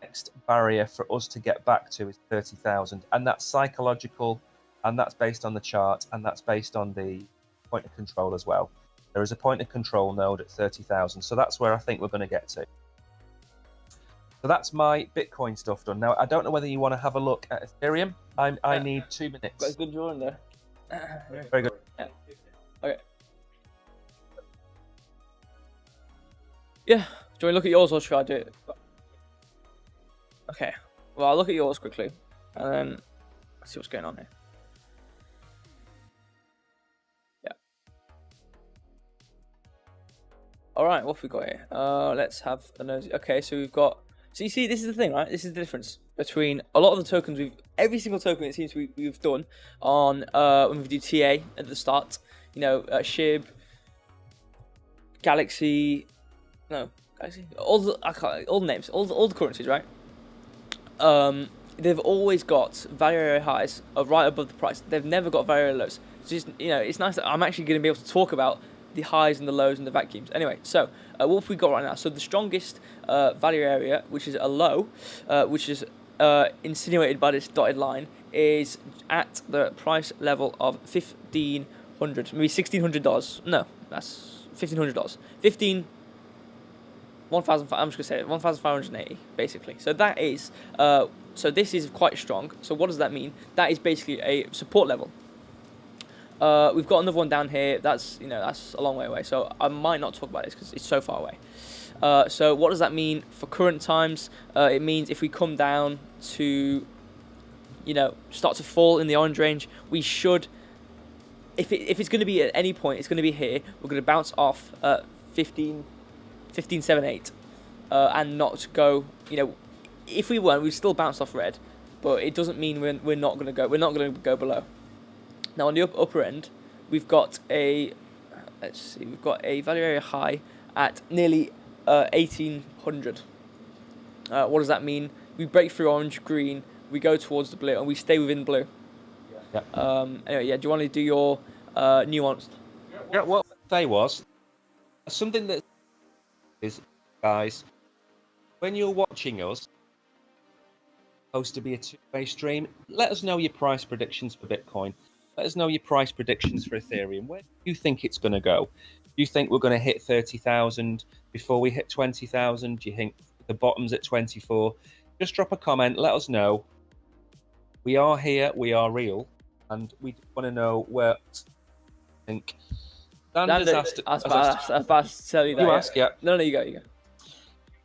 next barrier for us to get back to is 30,000, and that's psychological, and that's based on the chart, and that's based on the point of control as well. There is a point of control node at 30,000, so that's where I think we're going to get to. So that's my Bitcoin stuff done. Now, I don't know whether you want to have a look at Ethereum. I need 2 minutes. Got a good drawing there. Very good. Yeah. Okay. Yeah. Do you want to look at yours or should I do it? Okay. Well, I'll look at yours quickly, and then see what's going on here. Yeah. All right. What have we got here? Let's have a nosy. Okay. So we've got. So you see, this is the thing, right? This is the difference between a lot of the tokens every single token it seems we've done on when we do TA at the start. You know, SHIB, Galaxy, all the names, all the currencies, right? They've always got value area highs right above the price. They've never got value area lows. So just, it's nice that I'm actually going to be able to talk about the highs and the lows and the vacuums. Anyway, so what have we got right now? So the strongest value area, which is a low, which is insinuated by this dotted line, is at the price level of $1,500, maybe $1,600. No, that's $1,500. I'm just gonna say it, 1,580 basically. So that is so this is quite strong. So what does that mean? That is basically a support level. We've got another one down here. That's that's a long way away. So I might not talk about this because it's so far away. So what does that mean for current times? It means if we come down to start to fall in the orange range, we should. If it's going to be at any point, it's going to be here. We're going to bounce off 15.78 and not go. If we weren't, we'd still bounce off red, but it doesn't mean we're not going to go. We're not going to go below. Now on the upper end, we've got we've got a value area high at nearly 1,800. What does that mean? We break through orange, green, we go towards the blue, and we stay within blue. Yeah. Anyway, do you want to do your nuanced? Yeah. What I say was something that is, guys, when you're watching us, supposed to be a two-way stream. Let us know your price predictions for Bitcoin. Let us know your price predictions for Ethereum. Where do you think it's going to go? Do you think we're going to hit 30,000 before we hit 20,000? Do you think the bottom's at 24? Just drop a comment. Let us know. We are here. We are real. And we want to know what you think. Dan's asked. I was about to tell you that. You ask, yeah. No, you go. If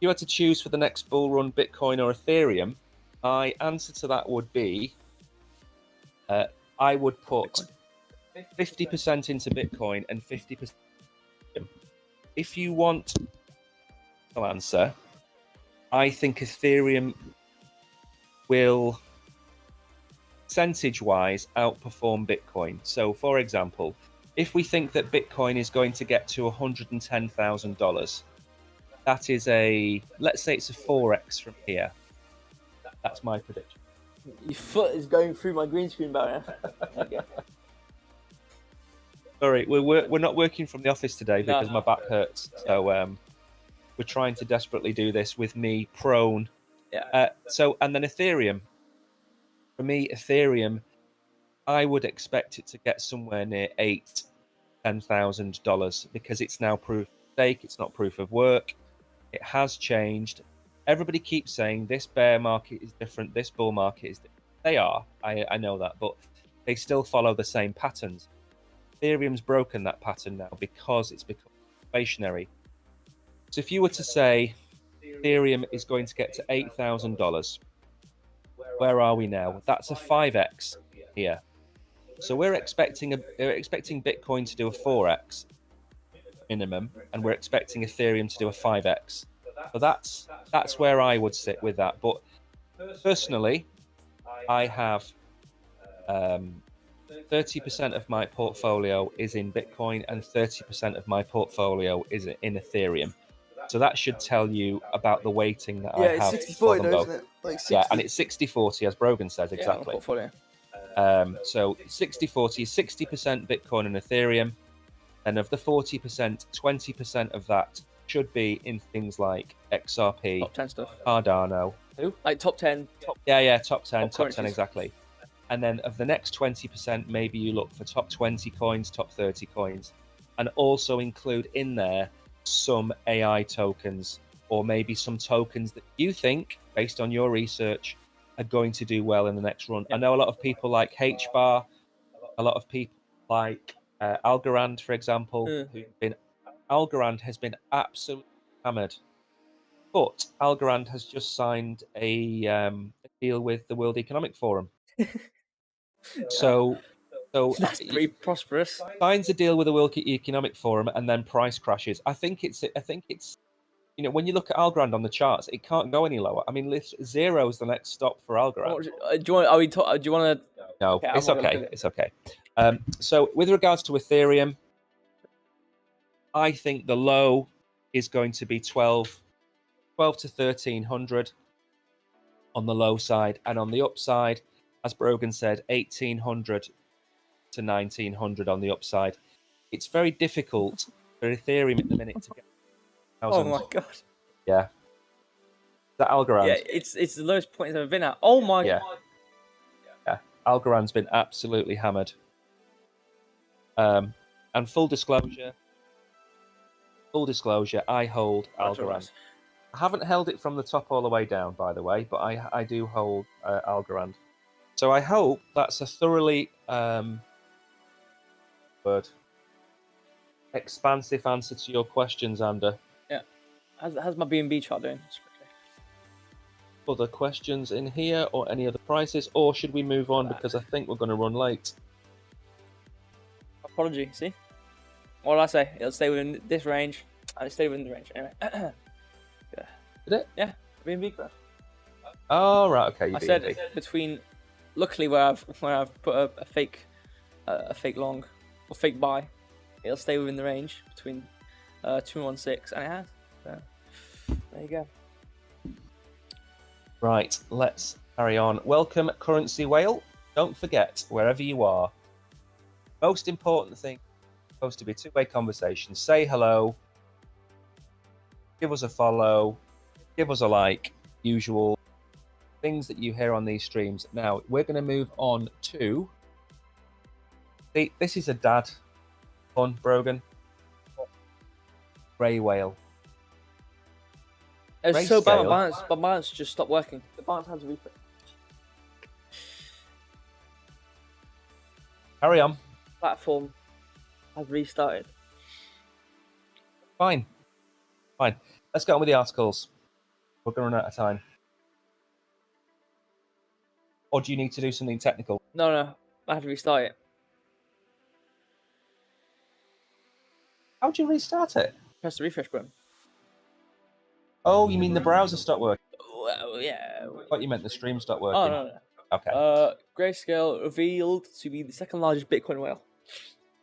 you had to choose for the next bull run, Bitcoin or Ethereum, my answer to that would be I would put 50% into Bitcoin and 50%. If you want no answer, I think Ethereum will percentage-wise outperform Bitcoin. So, for example, if we think that Bitcoin is going to get to $110,000, that is let's say it's a 4x from here. That's my prediction. Your foot is going through my green screen barrier. Okay. Sorry, we're not working from the office today because my back hurts. So we're trying to desperately do this with me prone. Yeah. And then Ethereum. For me, Ethereum, I would expect it to get somewhere near $10,000 because it's now proof of stake. It's not proof of work. It has changed. Everybody keeps saying this bear market is different. This bull market is different. They are. I know that, but they still follow the same patterns. Ethereum's broken that pattern now because it's become inflationary. So if you were to say Ethereum is going to get to $8,000, where are we now? That's a 5x here. So we're expecting Bitcoin to do a 4x minimum, and we're expecting Ethereum to do a 5x. So that's where I would sit with that. But personally, I have 30% of my portfolio is in Bitcoin and 30% of my portfolio is in Ethereum. So that should tell you about the weighting that I have for them both. Isn't it? Like 60... Yeah, and it's 60-40, as Brogan says, exactly. Yeah, portfolio. So 60-40 is 60% Bitcoin and Ethereum. And of the 40%, 20% of that should be in things like XRP, top 10 stuff. Cardano. Who? Like top 10? Top 10, top 10 exactly. And then of the next 20%, maybe you look for top 20 coins, top 30 coins, and also include in there some AI tokens, or maybe some tokens that you think, based on your research, are going to do well in the next run. I know a lot of people like HBAR, a lot of people like Algorand, for example. Algorand has been absolutely hammered, but Algorand has just signed a deal with the World Economic Forum. So that's pretty prosperous. Signs a deal with the World Economic Forum and then price crashes. I think it's when you look at Algorand on the charts, it can't go any lower. I mean, 0 is the next stop for Algorand. Do you want to? No, okay, it's okay. It's okay. So with regards to Ethereum, I think the low is going to be 12 to 1300 on the low side, and on the upside, as Brogan said, 1800 to 1900 on the upside. It's very difficult for Ethereum at the minute to get 1,000. Oh my god! Yeah, that Algorand. Yeah, it's the lowest point it's ever been at. Oh my god! Yeah, Algorand's been absolutely hammered. And full disclosure, I hold Algorand. I haven't held it from the top all the way down, by the way, but I do hold Algorand. So I hope that's a thoroughly expansive answer to your questions, Ander. Yeah. How's my BNB chart doing? Other questions in here, or any other prices, or should we move on because I think we're going to run late? Apology. See, what did I say? It'll stay within this range, and it stayed within the range anyway. Yeah. Did it? Yeah. BNB crash. Oh right, okay. I said between. Luckily, where I've put a fake long or fake buy, it'll stay within the range between 216, and it has. So, there you go. Right, let's carry on. Welcome, Currency Whale. Don't forget, wherever you are, most important thing is supposed to be a two-way conversation. Say hello, give us a follow, give us a like, usual things that you hear on these streams. Now, we're going to move on to... See, this is a dad one, Brogan. Grey whale. It's so bad, my balance just stopped working. The balance has a replay. Carry on. Platform has restarted. Fine. Let's get on with the articles. We're going to run out of time. Or do you need to do something technical? No. I had to restart it. How'd you restart it? Press the refresh button. Oh, you mean the browser stopped working? Well, yeah. I thought you meant the stream stopped working. Oh, no. Okay, Grayscale revealed to be the second largest Bitcoin whale.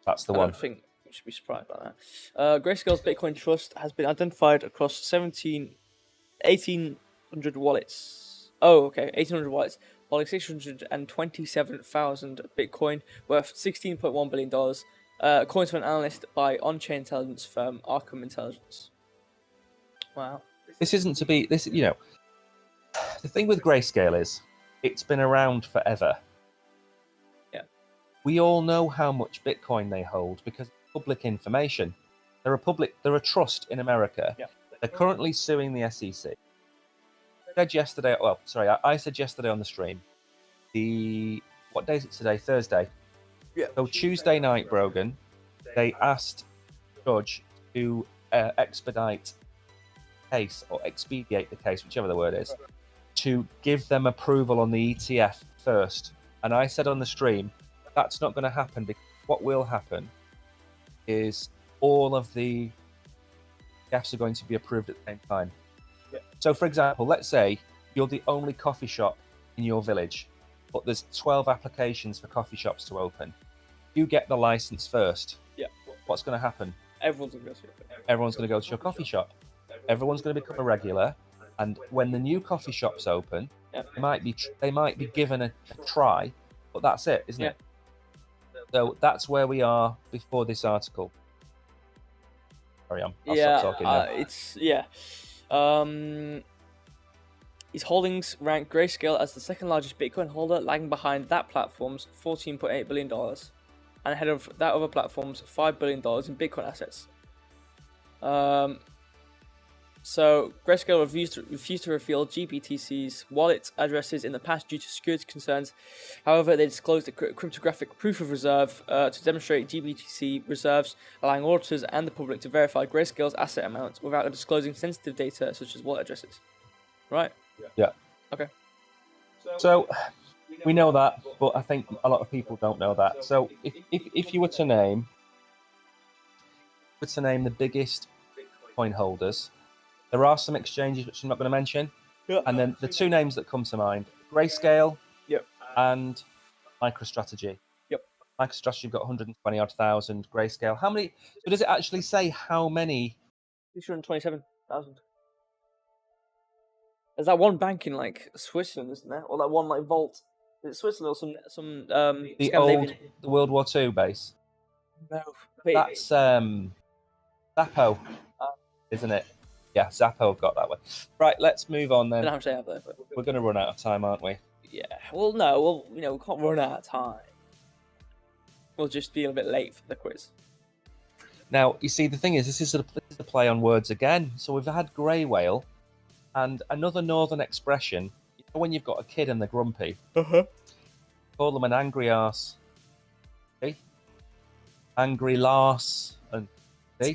that's the I one. don't think we should be surprised by that. Grayscale's Bitcoin trust has been identified across 1,800 wallets. Oh, okay, 1,800 wallets, holding 627,000 Bitcoin, worth $16.1 billion, according to an analyst by on-chain intelligence firm Arkham Intelligence. Wow. This isn't to be this. You know, the thing with Grayscale is it's been around forever. Yeah. We all know how much Bitcoin they hold because it's public information. They're a trust in America. Yeah. They're currently suing the SEC. Said yesterday. Well, sorry, I said yesterday on the stream. What day is it today? Thursday. Yeah. So Tuesday night, Brogan, they asked the judge to expedite the case or expedite the case, whichever the word is, to give them approval on the ETF first. And I said on the stream, that's not going to happen because what will happen is all of the ETFs are going to be approved at the same time. Yeah. So, for example, let's say you're the only coffee shop in your village, but there's 12 applications for coffee shops to open. You get the license first. Yeah. What's going to happen? Everyone's going to go to it. Everyone's going to go to your coffee shop. Everyone's going to become a regular. And when the new coffee shops open, Yeah. they might be given a try, but that's it, isn't Yeah. it? So that's where we are before this article. Carry on. I'll stop talking now. His holdings rank Grayscale as the second largest Bitcoin holder, lagging behind that platform's $14.8 billion and ahead of that other platform's $5 billion in Bitcoin assets. So Grayscale refused to reveal GBTC's wallet addresses in the past due to security concerns. However, they disclosed a cryptographic proof of reserve to demonstrate GBTC reserves, allowing auditors and the public to verify Grayscale's asset amount without disclosing sensitive data such as wallet addresses. Right? Yeah. Okay. So we know that, but I think a lot of people don't know that. So if you were to name the biggest coin holders, there are some exchanges which I'm not going to mention. Yeah. And then the two names that come to mind, Grayscale Yep. and MicroStrategy. Yep. MicroStrategy have got 120 odd thousand. Grayscale, how many? So does it actually say how many? 627,000. There's that one bank in like Switzerland, isn't there? Or that one like vault. Is it Switzerland or some The Scandinavian? the World War II base. No. Wait. That's Zappo, isn't it? Yeah, Zappo have got that one. Right, let's move on I don't know then. how much they have there, but We're going to run out of time, aren't we? yeah. Well, no. Well, we can't run out of time. We'll just be a bit late for the quiz. Now, you see, the thing is, this is a play on words again. So we've had grey whale and another northern expression. You know when you've got a kid and they're grumpy, call them an angry arse. Okay? Angry Lars. And see?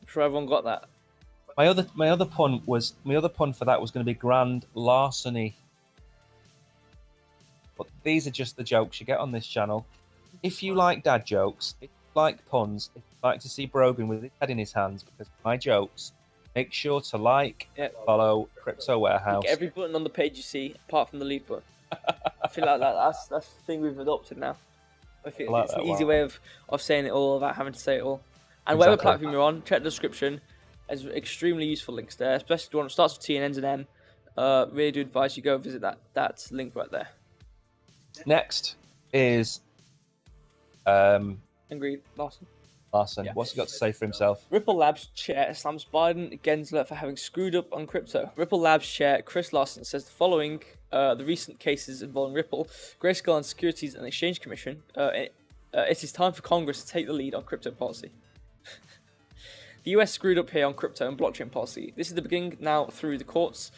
I'm sure everyone got that. My other pun for that was going to be grand larceny. But these are just the jokes you get on this channel. If you like dad jokes, if you like puns, if you like to see Brogan with his head in his hands because of my jokes, make sure to follow Crypto Warehouse. Every button on the page you see, apart from the leave button. I feel like that's the thing we've adopted now. I feel like it's that an easy way of saying it all without having to say it all. And Exactly. whatever platform you're on, check the description. There's extremely useful links there, especially if you want to start with T and ends in M. Really do advise you go visit that link right there. Next is Agreed, Larson. Larson. Yeah. What's he got to say for himself? Ripple Labs chair slams Biden Gensler for having screwed up on crypto. Ripple Labs chair Chris Larson says the following: the recent cases involving Ripple, Grayscale, and Securities and Exchange Commission. It is time for Congress to take the lead on crypto policy. The US screwed up here on crypto and blockchain policy. This is the beginning now through the courts.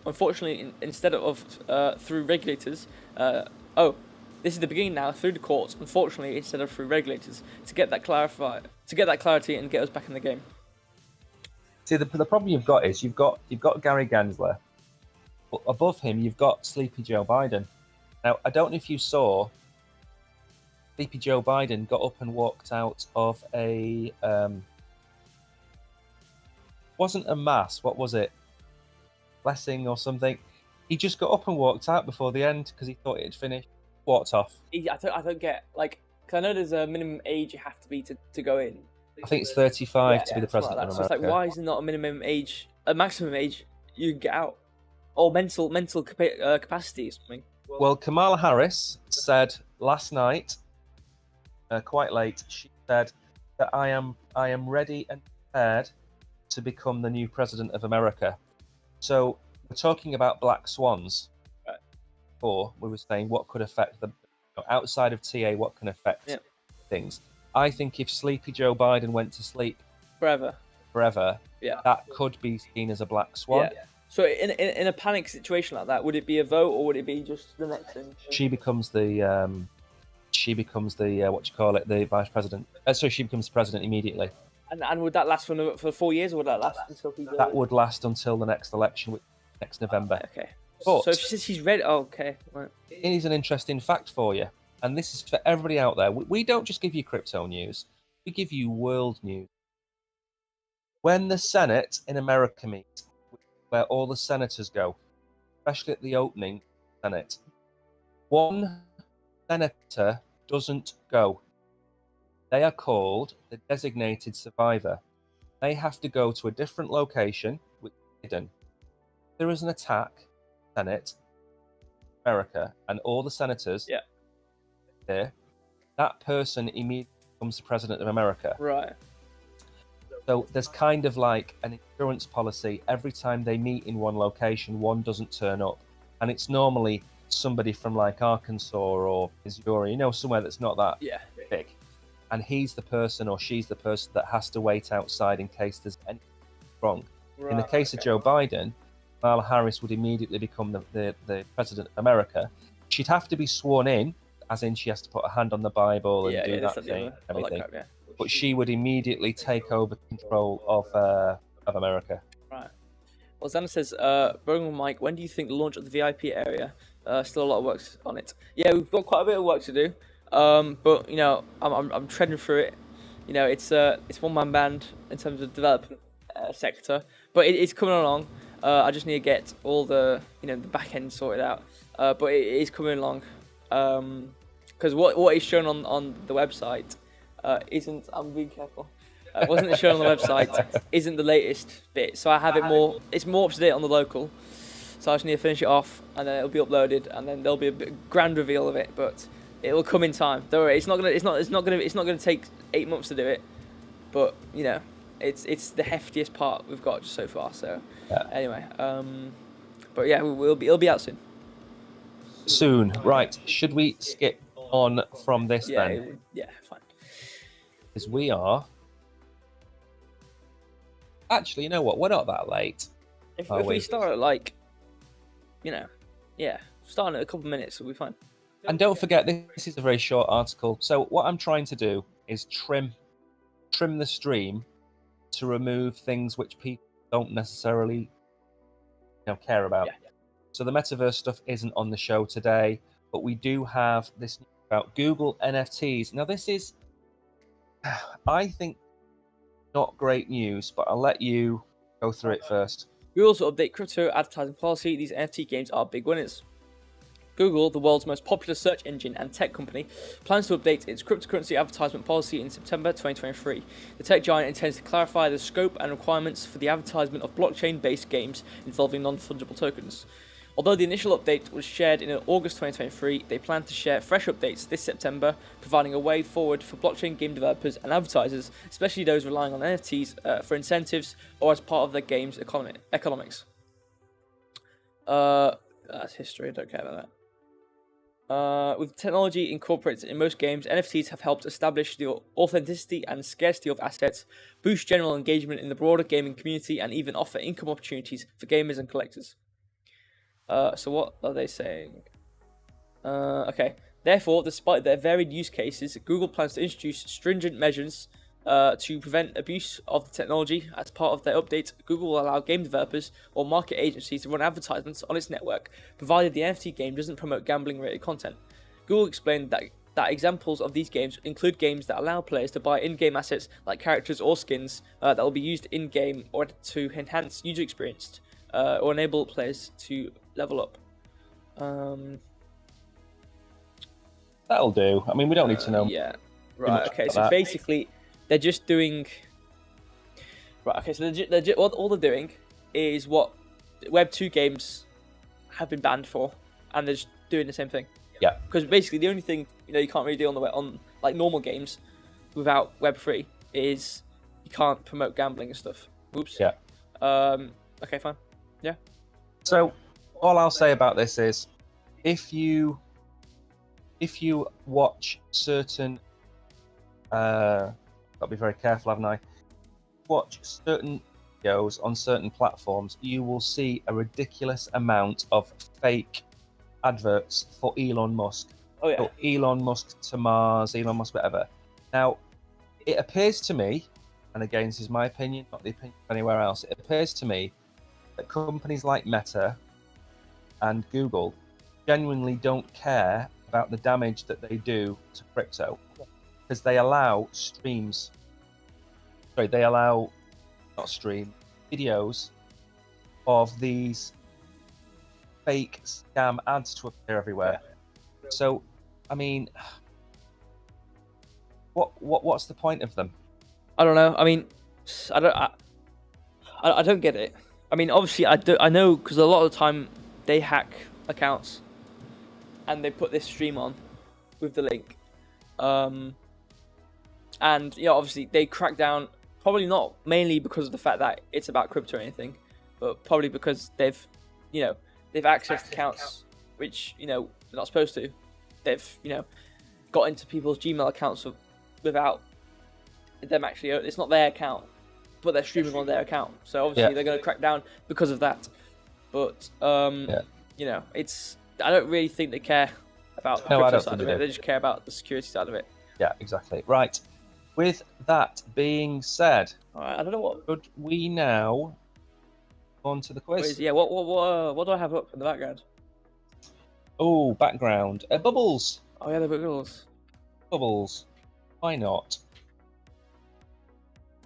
Unfortunately, instead of through regulators. This is the beginning now through the courts. Unfortunately, instead of through regulators, to get that clarity and get us back in the game. See, the problem you've got is you've got Gary Gensler, but above him you've got Sleepy Joe Biden. Now, I don't know if you saw, Sleepy Joe Biden got up and walked out of a wasn't a mass. What was it? Blessing or something. He just got up and walked out before the end because he thought it had finished. Walked off. I don't get, like, because I know there's a minimum age you have to be to go in. I think it's 35 to be the something president like of that. So it's America. like, why is there not a minimum age, a maximum age you can get out, or mental capacity or something? Well, Kamala Harris said last night, quite late, she said that I am ready and prepared to become the new president of America. So we're talking about black swans. Right. Or we were saying what could affect them outside of TA, what can affect things. I think if Sleepy Joe Biden went to sleep Forever, that could be seen as a black swan. Yeah. So in a panic situation like that, would it be a vote or would it be just the next thing? She becomes the what you call it, the vice president. So she becomes the president immediately. And would that last for 4 years, or would that last until people? That would last until the next election, next November. Okay. But so if she says she's ready, okay. Right. It is an interesting fact for you, and this is for everybody out there. We don't just give you crypto news; we give you world news. When the Senate in America meets, where all the senators go, especially at the opening Senate, one senator doesn't go. They are called the designated survivor. They have to go to a different location, which is hidden. There is an attack, Senate, America, and all the senators there, that person immediately becomes the president of America. Right. So there's kind of like an insurance policy. Every time they meet in one location, one doesn't turn up. And it's normally somebody from like Arkansas or Missouri, somewhere that's not that big. And he's the person or she's the person that has to wait outside in case there's anything wrong. Right, in the case of Joe Biden, Kamala Harris would immediately become the president of America. She'd have to be sworn in, as in she has to put a hand on the Bible and do that thing, everything. But she would immediately take over control of America. Right. Well, Xander says, Brogan Mike, when do you think the launch of the VIP area? Still a lot of work on it. Yeah, we've got quite a bit of work to do. But I'm treading through it. It's one man band in terms of development sector, but it's coming along. I just need to get all the the back end sorted out. But it is coming along. Because what is shown on the website isn't. I'm being careful. Wasn't shown on the website isn't the latest bit. So I have it more. It's more up to date on the local. So I just need to finish it off, and then it'll be uploaded, and then there'll be a grand reveal of it. But it will come in time. Don't worry. It's not gonna take 8 months to do it. But it's the heftiest part we've got so far. So anyway, but yeah, it'll be out soon. Soon, right? Should we skip on from this then? Yeah, fine. Because we are. Actually, you know what? We're not that late. If we start at starting at a couple of minutes, we'll be fine. And don't forget, this is a very short article. So what I'm trying to do is trim the stream to remove things which people don't necessarily care about. Yeah. So the metaverse stuff isn't on the show today, but we do have this about Google NFTs. Now this is, I think, not great news, but I'll let you go through it first. We also update crypto advertising policy. These NFT games are big winners. Google, the world's most popular search engine and tech company, plans to update its cryptocurrency advertisement policy in September 2023. The tech giant intends to clarify the scope and requirements for the advertisement of blockchain-based games involving non-fungible tokens. Although the initial update was shared in August 2023, they plan to share fresh updates this September, providing a way forward for blockchain game developers and advertisers, especially those relying on NFTs for incentives or as part of their game's economics. That's history, I don't care about that. With technology incorporated in most games, NFTs have helped establish the authenticity and scarcity of assets, boost general engagement in the broader gaming community, and even offer income opportunities for gamers and collectors. So what are they saying? Okay. Therefore, despite their varied use cases, Google plans to introduce stringent measures to prevent abuse of the technology. As part of their update, Google will allow game developers or market agencies to run advertisements on its network, provided the NFT game doesn't promote gambling-related content. Google explained that examples of these games include games that allow players to buy in-game assets like characters or skins that will be used in-game or to enhance user experience or enable players to level up. That'll do. I mean, we don't need to know. Yeah. too Right. much Okay. about So that. basically, they're just doing. Right. Okay. So all they're doing is what Web 2 games have been banned for, and they're just doing the same thing. Yeah. Because basically, the only thing you can't really do on like normal games without Web 3 is you can't promote gambling and stuff. Oops. Yeah. Okay. Fine. Yeah. So all I'll say about this is, if you watch certain, got to be very careful, haven't I? Watch certain videos on certain platforms, you will see a ridiculous amount of fake adverts for Elon Musk. Oh yeah. So Elon Musk to Mars, Elon Musk whatever. Now, it appears to me, and again, this is my opinion, not the opinion of anywhere else, it appears to me that companies like Meta and Google genuinely don't care about the damage that they do to crypto, because they allow videos of these fake scam ads to appear everywhere. So, I mean, what's the point of them? I don't know. I mean, I don't get it. I mean, obviously, I know because a lot of the time they hack accounts and they put this stream on with the link. And obviously they crack down, probably not mainly because of the fact that it's about crypto or anything, but probably because they've accessed accounts which they're not supposed to. They've got into people's Gmail accounts without them actually. It's not their account, but they're streaming on their account. So obviously they're going to crack down because of that. But it's I don't really think they care about the crypto side of it. They just care about the security side of it. Yeah, exactly. Right. With that being said, all right, I don't know what. Could we now on to the quiz? Yeah. What do I have up in the background? Oh, background. Bubbles. Oh yeah, the bubbles. Bubbles. Why not?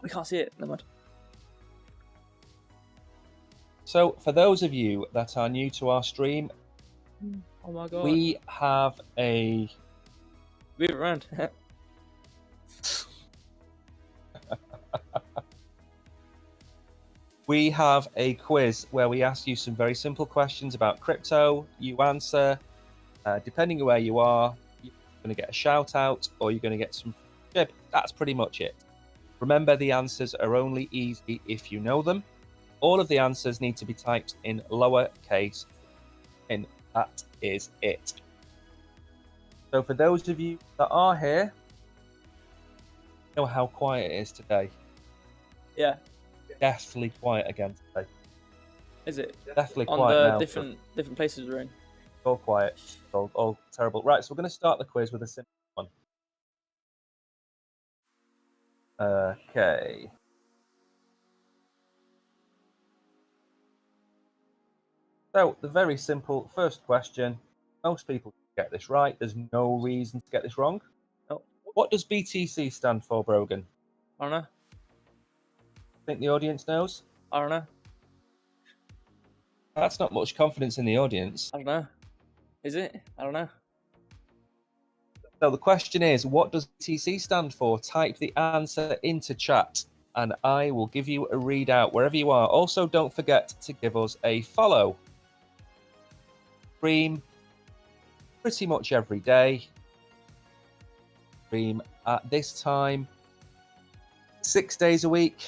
We can't see it. Never mind. So, for those of you that are new to our stream, oh my god, we have a. Move it around. We have a quiz where we ask you some very simple questions about crypto. You answer. Depending on where you are, you're going to get a shout out or you're going to get some tip. That's pretty much it. Remember, the answers are only easy if you know them. All of the answers need to be typed in lowercase, and that is it. So for those of you that are here, you know how quiet it is today. Yeah. Deathly quiet again today. Is it? Deathly on quiet the now. different places we're in? All quiet. All terrible. Right, so we're going to start the quiz with a simple one. Okay. So, the very simple first question. Most people get this right. There's no reason to get this wrong. Oh. What does BTC stand for, Brogan? I don't know. Think the audience knows? I don't know. That's not much confidence in the audience. I don't know. Is it? I don't know. So the question is, what does BTC stand for? Type the answer into chat and I will give you a readout wherever you are. Also, don't forget to give us a follow. Stream pretty much every day. Stream at this time 6 days a week.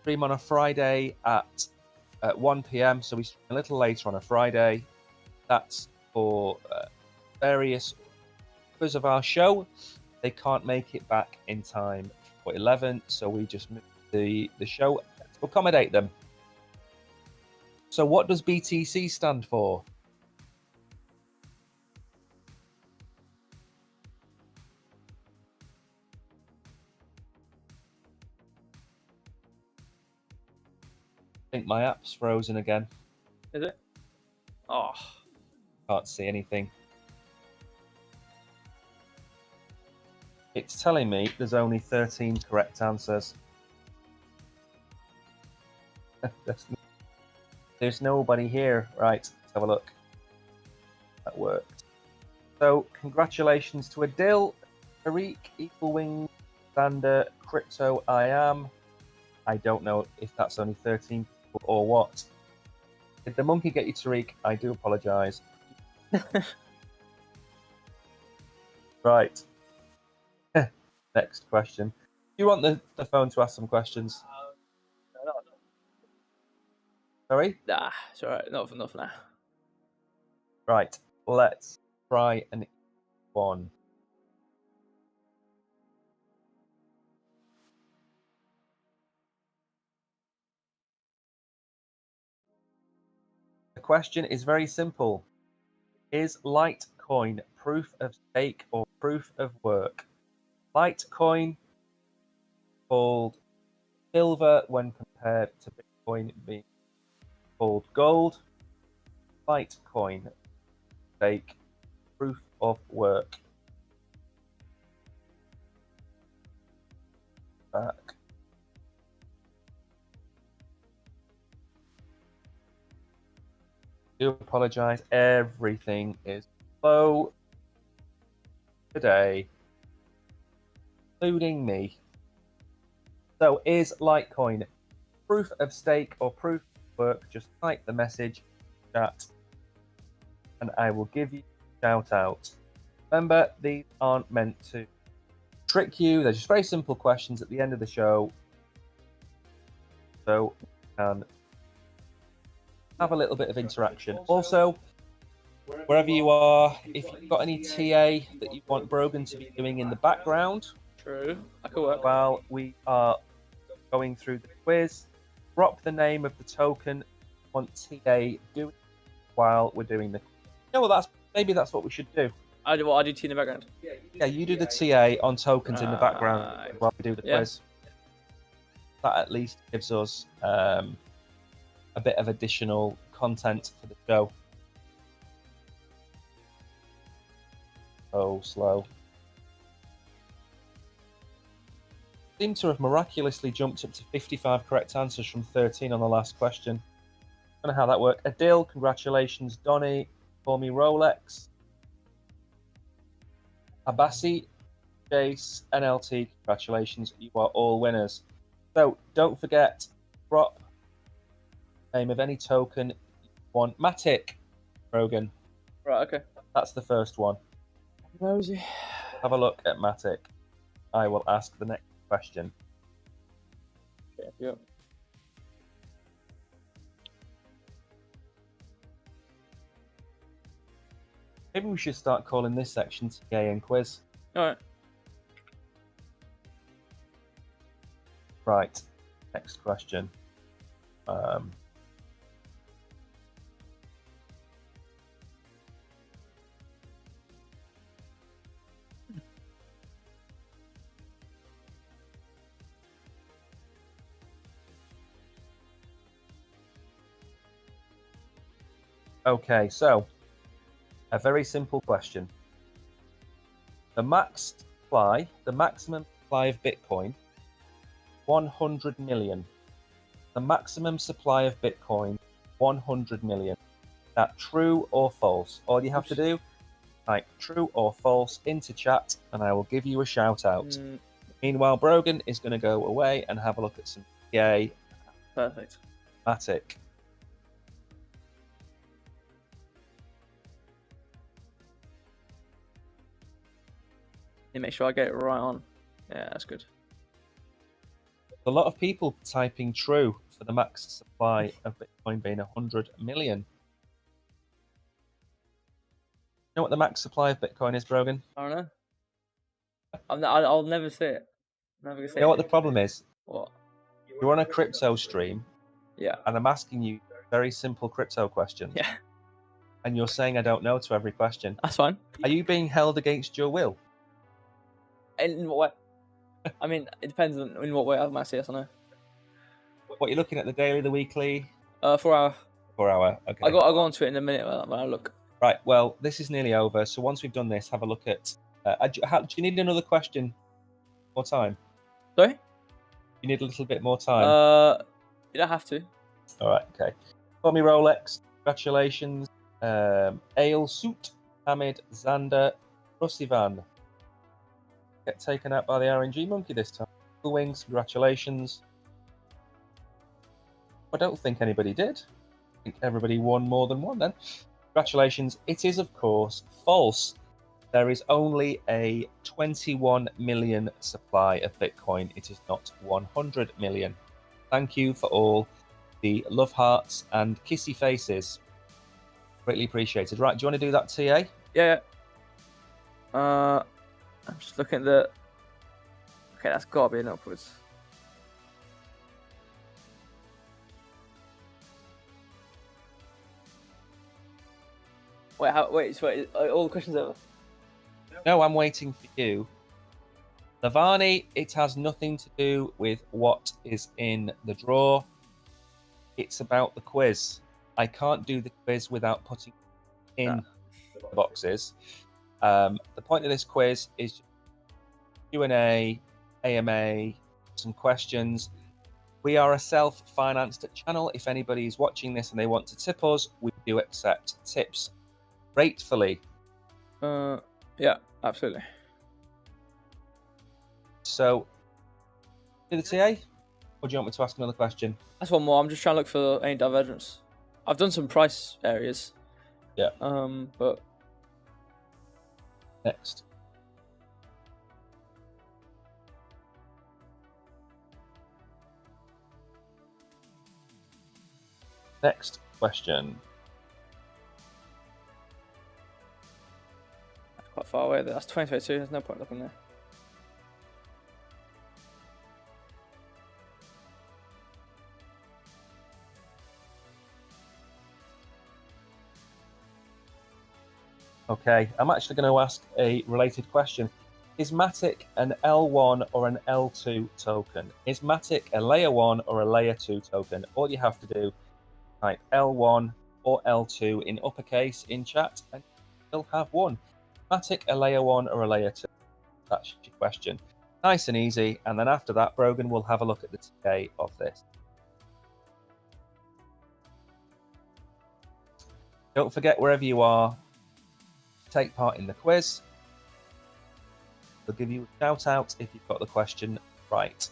Stream on a Friday at 1 p.m. So we stream a little later on a Friday. That's for various members of our show. They can't make it back in time for 11, so we just move the show to accommodate them. So what does BTC stand for? I think my app's frozen again. Is it? Oh. Can't see anything. It's telling me there's only 13 correct answers. There's nobody here. Right, let's have a look. That worked. So congratulations to Adil, Tariq, Equal Wing, Xander, Crypto I Am. I don't know if that's only 13 people or what. Did the monkey get you, Tariq? I do apologise. Right. Next question. Do you want the phone to ask some questions? Sorry? Nah, it's alright. Not for now. Right. Let's try an one. The question is very simple. Is Litecoin proof of stake or proof of work? Litecoin called silver when compared to Bitcoin being called gold. Litecoin stake proof of work. Back. I do apologise. Everything is slow today, including me. So, is Litecoin proof of stake or proof of work? Just type the message chat, and I will give you a shout out. Remember, these aren't meant to trick you. They're just very simple questions at the end of the show, so we can have a little bit of interaction. Also, wherever you are, if you've got any TA that you want Brogan to be doing in the background, True. I could work. while we are going through the quiz, drop the name of the token you want TA doing while we're doing the quiz. Yeah, well, maybe that's what we should do. I do T in the background. Yeah, you do the TA on tokens in the background while we do the quiz. That at least gives us a bit of additional content for the show. Oh, slow. Seem to have miraculously jumped up to 55 correct answers from 13 on the last question. I don't know how that worked. Adil, congratulations. Donny, call me Rolex. Abassi, Jace, NLT, congratulations. You are all winners. So don't forget, drop name of any token you want. Matic, Brogan. Right, okay. That's the first one. Nosy. Have a look at Matic. I will ask the next question. Okay, yeah. Maybe we should start calling this section TA and quiz. Alright. Right. Next question. Okay, so a very simple question. The maximum supply of Bitcoin, 100 million. The maximum supply of Bitcoin, 100 million. Is that true or false? All you have to do, type true or false into chat, and I will give you a shout out. Meanwhile, Brogan is going to go away and have a look at some TA. Perfect. Matic. Make sure I get it right on. Yeah, that's good. A lot of people typing true for the max supply of Bitcoin being 100 million. You know what the max supply of Bitcoin is, Brogan? I don't know. I'll never say it. Never gonna say You know what it. the problem is? What? You're on a crypto stream, Yeah. and I'm asking you very simple crypto questions. Yeah. And you're saying I don't know to every question. That's fine. Are you being held against your will? In what way? I mean, it depends on in what way I might say yes or no. What, you're looking at the daily, the weekly? 4 hour. 4 hour, okay. I'll go on to it in a minute when I look. Right, well, this is nearly over. So once we've done this, have a look at... do you need another question? More time? Sorry? You need a little bit more time? You don't have to. All right, okay. Call me Rolex. Congratulations. Ale Suit. Hamid, Xander, Russivan. Get taken out by the RNG monkey this time. Wings, congratulations. I don't think anybody did. I think everybody won more than one then. Congratulations. It is, of course, false. There is only a 21 million supply of Bitcoin. It is not 100 million. Thank you for all the love hearts and kissy faces. Greatly appreciated. Right, do you want to do that, TA? Yeah. I'm just looking at the... Okay, that's got to be an upwards. Wait, are all the questions over? No, I'm waiting for you. Lavani, it has nothing to do with what is in the draw. It's about the quiz. I can't do the quiz without putting in the boxes. The point of this quiz is Q&A, AMA, some questions. We are a self-financed channel. If anybody is watching this and they want to tip us, we do accept tips gratefully. Yeah, absolutely. So, do the TA, or do you want me to ask another question? That's one more. I'm just trying to look for any divergence. I've done some price areas. Yeah. But next. Next question. That's quite far away. That's 2022. There's no point looking there. Okay, I'm actually going to ask a related question. Is Matic an L1 or an L2 token? Is Matic a layer 1 or a layer 2 token? All you have to do, type L1 or L2 in uppercase in chat, and you'll have one. Matic a layer 1 or a layer 2? That's your question. Nice and easy. And then after that, Brogan will have a look at the TA of this. Don't forget, wherever you are, take part in the quiz. We'll give you a shout out if you've got the question right.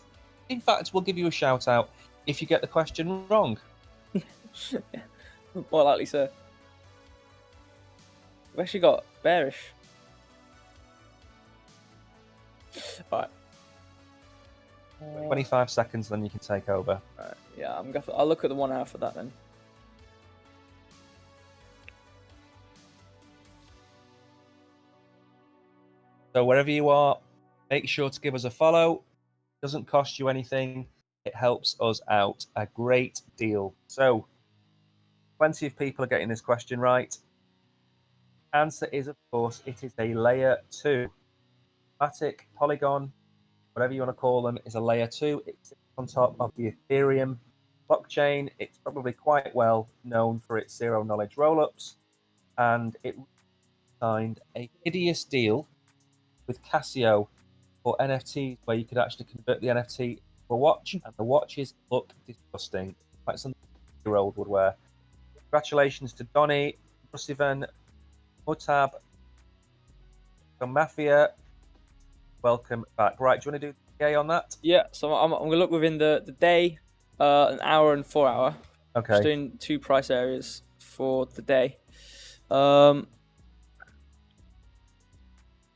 In fact, we'll give you a shout out if you get the question wrong. More likely, sir. We've actually got bearish. Alright. 25 seconds, then you can take over. Right. Yeah, I'll look at the 1 hour for that then. So wherever you are, make sure to give us a follow. It doesn't cost you anything. It helps us out a great deal. So, plenty of people are getting this question right. Answer is, of course, it is a layer 2. Matic, Polygon, whatever you want to call them, is a layer 2. It's on top of the Ethereum blockchain. It's probably quite well known for its zero knowledge rollups. And it signed a hideous deal with Casio for NFTs, where you could actually convert the NFT to a watch, and the watches look disgusting, like something a 2-year-old would wear. Congratulations to Donny, Russivan, Mutab, Mafia. Welcome back. Right, do you want to do the TA on that? Yeah, so I'm going to look within the day, an hour and 4 hour. Okay. Just doing 2 price areas for the day.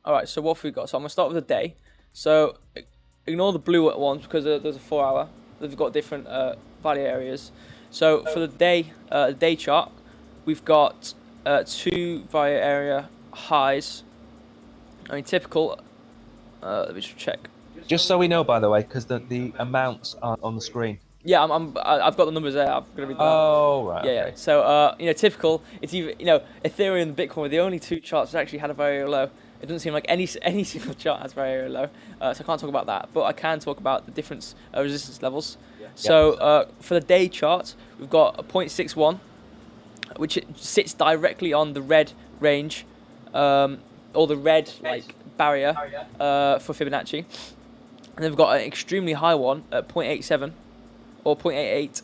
All right, so what have we got? So I'm going to start with the day. So ignore the blue ones because there's a 4 hour. They've got different value areas. So for the day chart, we've got 2 value area highs. I mean, typical. Let me just check. Just so we know, by the way, because the amounts aren't on the screen. Yeah, I've got the numbers there. I'm gonna read them out. Oh, right. Yeah, okay. yeah. So typical. It's either Ethereum and Bitcoin were the only 2 charts that actually had a very low. It doesn't seem like any single chart has very low, so I can't talk about that. But I can talk about the different resistance levels. Yeah. So for the day chart, we've got a 0.61, which sits directly on the red range, or the red barrier for Fibonacci. And then we've got an extremely high one at 0.87 or 0.88,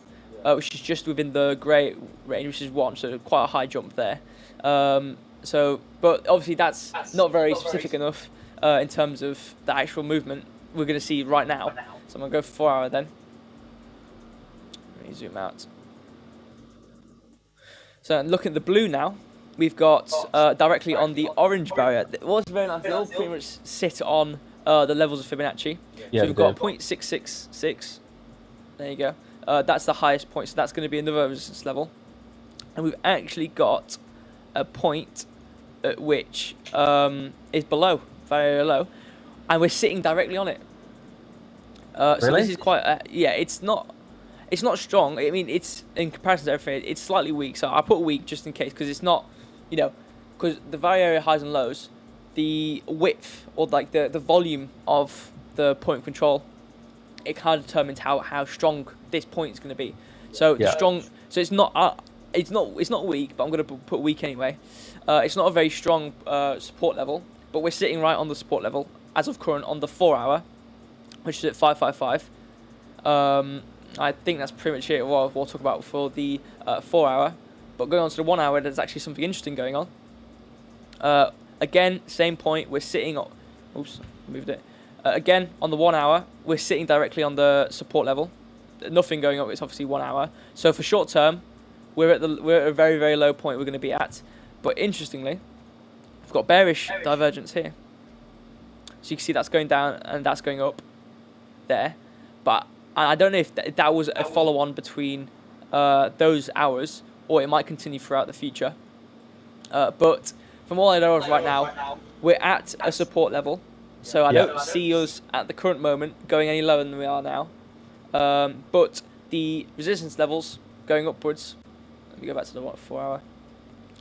which is just within the grey range, which is 1, so quite a high jump there. So, but obviously that's not very specific enough in terms of the actual movement we're going to see right now. So I'm going to go for 4 hour then. Let me zoom out. So looking at the blue now, we've got directly on the orange barrier. It was very nice. They all pretty much sit on the levels of Fibonacci. Yeah, so we've got 0.666. There you go. That's the highest point. So that's going to be another resistance level. And we've actually got a point at which is below, very low, and we're sitting directly on it. So Really? this is quite, yeah, it's not strong. I mean, it's in comparison to everything, it's slightly weak. So I put weak just in case, because it's not, you know, because the value area highs and lows, the width or like the volume of the point of control, it kind of determines how strong this point is going to be. So the strong, so it's not weak, but I'm going to put weak anyway. It's not a very strong support level, but we're sitting right on the support level as of current on the 4 hour, which is at 555. I think that's pretty much it. What we'll talk about for the 4 hour, but going on to the 1 hour, there's actually something interesting going on. Again, same point. We're sitting on. Oops, moved it. Again, on the 1 hour, we're sitting directly on the support level. Nothing going up. It's obviously 1 hour. So for short term, we're at a very, very low point we're going to be at. But interestingly, we've got bearish divergence here. So you can see that's going down and that's going up there. But I don't know if that was a follow-on between those hours, or it might continue throughout the future. But from all I know of right now, we're at a support level. So I don't see us at the current moment going any lower than we are now. But the resistance levels going upwards, let me go back to the 4 hour,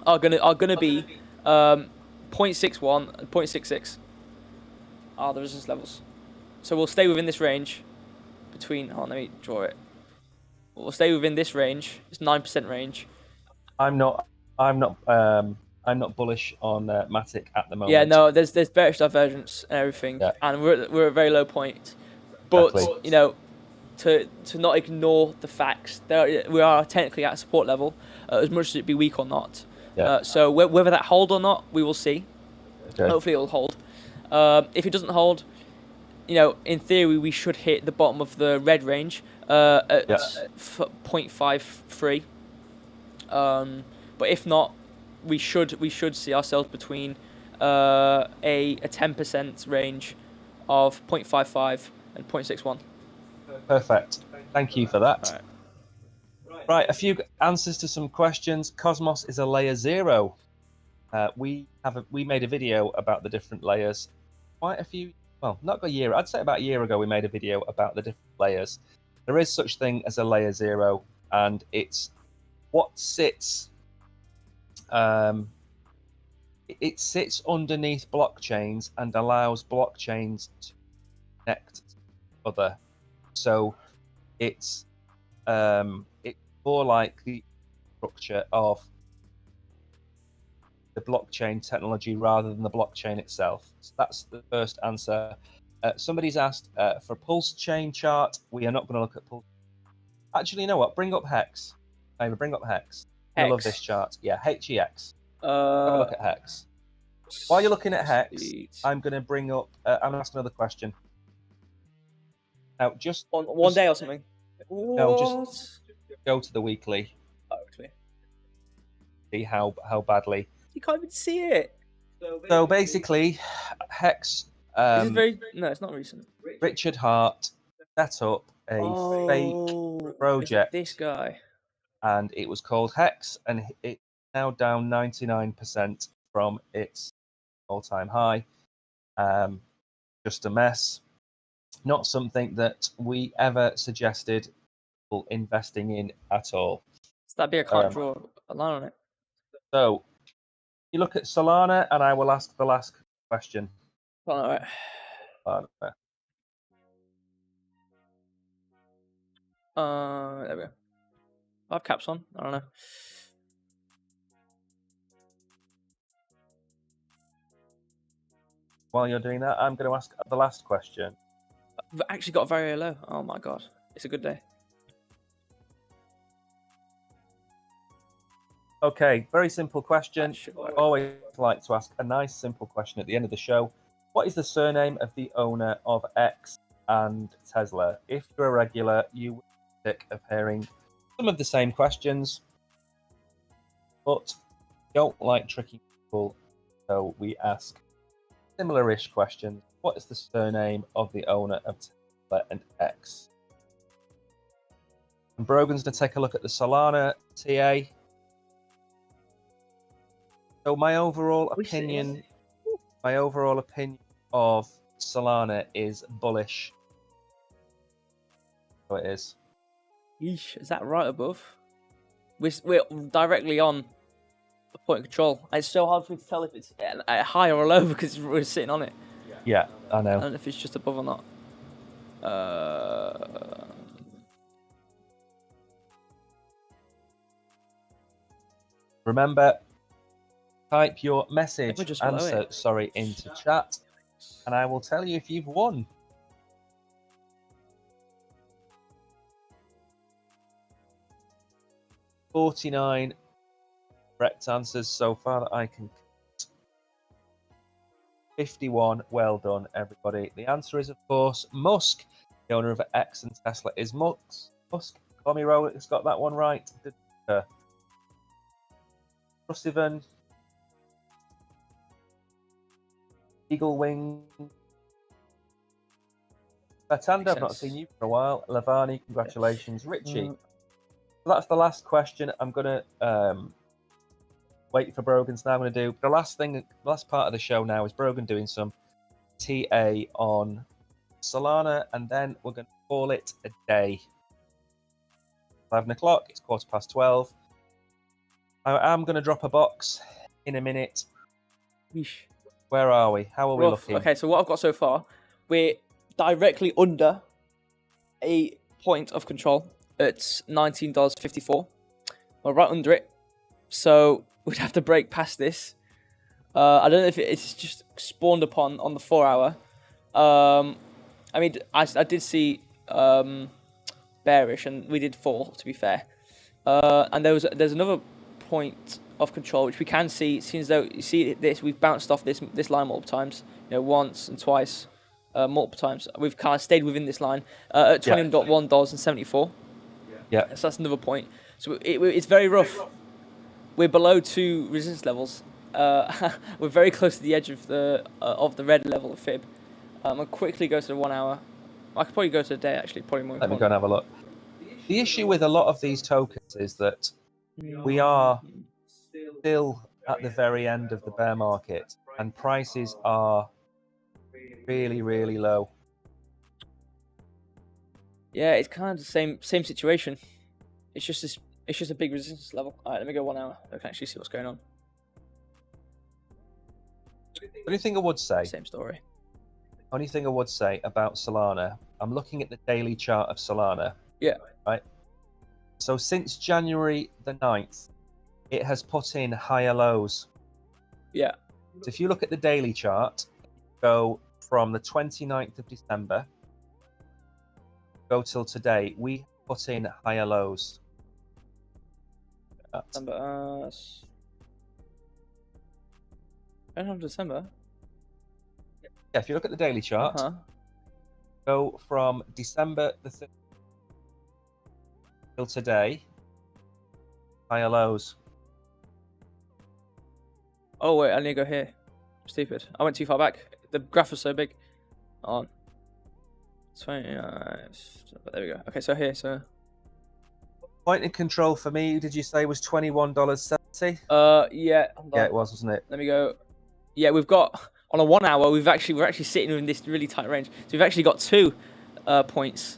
are gonna be 0.61 and 0.66 are the resistance levels. So we'll stay within this range between, let me draw it. We'll stay within this range, this 9% range. I'm not bullish on Matic at the moment. Yeah, no, there's bearish divergence and everything, and we're at a very low point. But you know, to not ignore the facts, we are technically at support level, as much as it be weak or not. So whether that hold or not, we will see. Hopefully it will hold. If it doesn't hold, you know, in theory we should hit the bottom of the red range at 0.53. But if not, we should see ourselves between a 10% range of 0.55 and 0.61. Perfect. Thank you for that. Right, a few answers to some questions. Cosmos is a layer 0. We made a video about the different layers. Quite a few, well, not a year. I'd say about a year ago we made a video about the different layers. There is such thing as a layer 0, and it's what sits. It sits underneath blockchains and allows blockchains to connect other. So it's more like the structure of the blockchain technology rather than the blockchain itself. So that's the first answer. Somebody's asked for pulse chain chart. We are not going to look at pulse. Actually, you know what? Bring up Hex. Maybe bring up Hex. I love this chart. Yeah, HEX. Have a look at Hex. While you're looking at Hex, I'm going to bring up. I'm going to ask another question. Now, just on one day or something. No, just go to the weekly. Okay. See how badly. You can't even see it. So basically, Hex. This is very it's not recent. Richard Hart set up a fake project. This guy. And it was called Hex, and it's now down 99% from its all-time high. Just a mess. Not something that we ever suggested people investing in at all. So that beer can't draw a line on it. So you look at Solana, and I will ask the last question. All right. There we go. I have caps on. I don't know. While you're doing that, I'm going to ask the last question. I've actually got very low. Oh my god. It's a good day. Okay, very simple question. That should work. Always like to ask a nice simple question at the end of the show. What is the surname of the owner of X and Tesla? If you're a regular, you will be sick of hearing some of the same questions, but don't like tricking people, so we ask similar-ish questions. What is the surname of the owner of Tesla and X? And Brogan's going to take a look at the Solana TA. So my overall opinion of Solana is bullish. So it is. Yeesh, is that right above? We're directly on the point of control. It's so hard for me to tell if it's high or low because we're sitting on it. Yeah, I know. I don't know if it's just above or not. Remember, type your message just below answer, it. into chat, and I will tell you if you've won. $49 correct answers so far that I can. 51. Well done, everybody. The answer is, of course, Musk. The owner of X and Tesla is Musk. Tommy Rowett's got that one right. Rustivan. Eagle Wing. Batanda, I've not seen you for a while. Lavani, congratulations. Richie. So that's the last question. I'm going to wait for Brogan's now. I'm going to do the last part of the show now is Brogan doing some TA on Solana, and then we're going to call it a day. 11 o'clock, it's 12:15. I am going to drop a box in a minute. Yeesh. Where are we? How are we looking? Okay, so what I've got so far, we're directly under a point of control. It's $19.54. We're right under it. So we'd have to break past this. I don't know if it's just spawned upon on the 4 hour. I mean, I did see bearish, and we did fall, to be fair. And there's another point of control which we can see. It seems though you see this, we've bounced off this line multiple times. Once and twice, multiple times. We've kind of stayed within this line at $21.74. Yeah. So that's another point. So it's very rough. We're below 2 resistance levels. We're very close to the edge of the red level of fib. I'll quickly go to the 1 hour. I could probably go to the day, actually. Probably more Let me important. go and have a look. The issue with a lot of these tokens is that we are still at the very end of the bear market, and prices are really, really low. Yeah, it's kind of the same situation. It's just a big resistance level. All right, let me go 1 hour. I can actually see what's going on. The only thing I would say, Same story. only thing I would say about Solana, I'm looking at the daily chart of Solana. Yeah. Right. So since January the 9th, it has put in higher lows. Yeah. So if you look at the daily chart, go from the 29th of December, go till today, we put in higher lows. December. End of December. Yeah, if you look at the daily chart, go from December the 3rd till today, higher lows. Oh wait, I need to go here. Stupid. I went too far back. The graph was so big. On 29. There we go. Okay, so here, so. Point in control for me, did you say was $21.70? Yeah. Yeah, it was, wasn't it? Let me go. Yeah, we've got on a 1 hour. We're actually sitting in this really tight range. So we've actually got 2 points.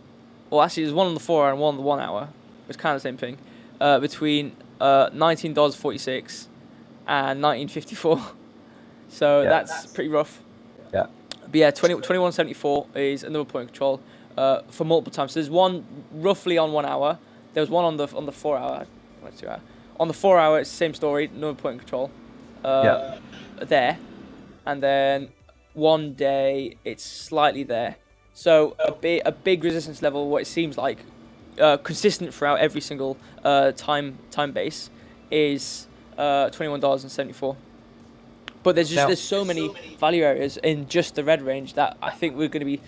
Well, actually, there's one on the 4 hour and one on the 1 hour. It's kind of the same thing. Between $19.46 and $19.54. So that's pretty rough. Yeah. But yeah, 21.74 is another point of control for multiple times. So there's one roughly on 1 hour. There was one on the 4 hour. 2 hour. On the 4 hour, it's the same story. Another point of control. There, and then one day it's slightly there. So a big resistance level. What it seems like, consistent throughout every single time base, is $21.74. But there's so many value areas in just the red range that I think we're going to be.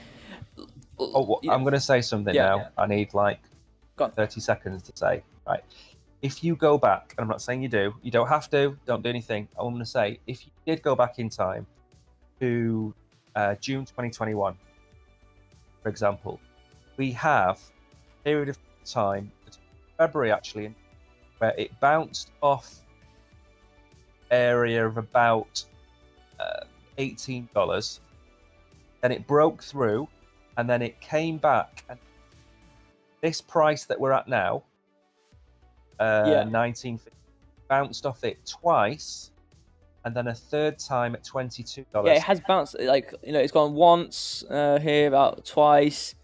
I'm going to say something now. I need like 30 seconds to say. Right. If you go back, and I'm not saying you do, you don't have to, don't do anything. I'm going to say, if you did go back in time to June 2021, for example, we have a period of time, February actually, where it bounced off area of about $18, then it broke through, and then it came back, and this price that we're at now, 1950, bounced off it twice, and then a third time at $22. Yeah, it has bounced. Like, it's gone once here, about twice,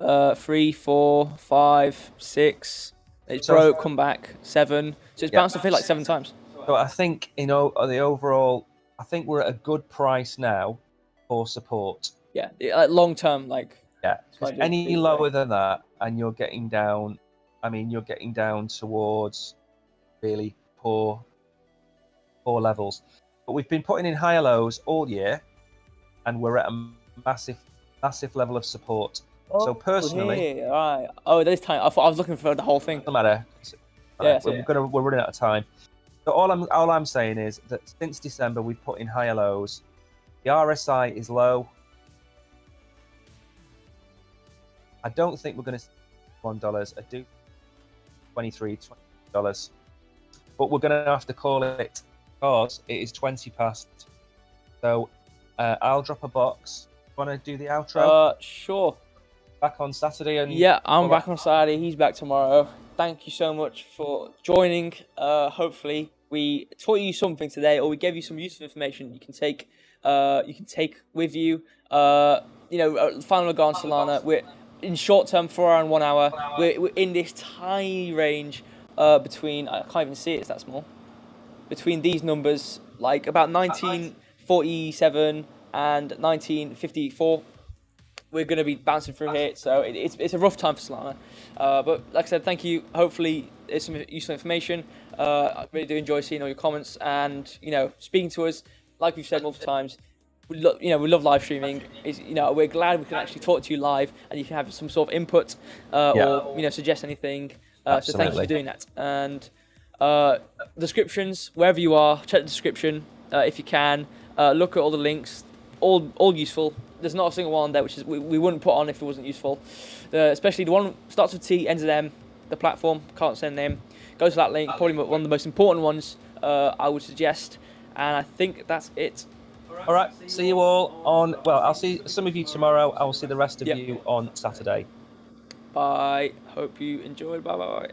3, 4, 5, 6. It's broke, come back, 7. So it's bounced off here like 7 times. So I think, the overall, I think we're at a good price now for support. Yeah, like long term, like. Yeah, because any lower than that, and you're getting down. I mean, you're getting down towards really poor levels. But we've been putting in higher lows all year, and we're at a massive level of support. So personally, right. Oh, this time I thought I was looking for the whole thing. Doesn't matter. Yeah, we're running out of time. So all I'm saying is that since December we've put in higher lows. The RSI is low. I don't think we're going to see $1. I do $23. But we're going to have to call it because it is 20 past. So I'll drop a box. Want to do the outro? Sure. Back on Saturday. And yeah, I'm back on Saturday. He's back tomorrow. Thank you so much for joining. Hopefully we taught you something today, or we gave you some useful information you can take with you. Final regard on Solana. We're in short term, 4 hour and 1 hour. We're in this tiny range between, I can't even see it, it's that small. Between these numbers, like about 1947 and 1954. We're going to be bouncing through here, so it's a rough time for Solana. But like I said, thank you. Hopefully, it's some useful information. I really do enjoy seeing all your comments and speaking to us. Like we've said multiple times, we love live streaming. We're glad we can actually talk to you live, and you can have some sort of input or suggest anything. So thank you for doing that. And descriptions, wherever you are, check the description if you can. Look at all the links, all useful. There's not a single one there which is we wouldn't put on if it wasn't useful. Especially the one starts with T, ends with M. The platform, can't say the name. Go to that link. Probably one of the most important ones I would suggest. And I think that's it. All right. See you all on. Well, I'll see some of you tomorrow. I will see the rest of you on Saturday. Bye. Hope you enjoyed. Bye bye.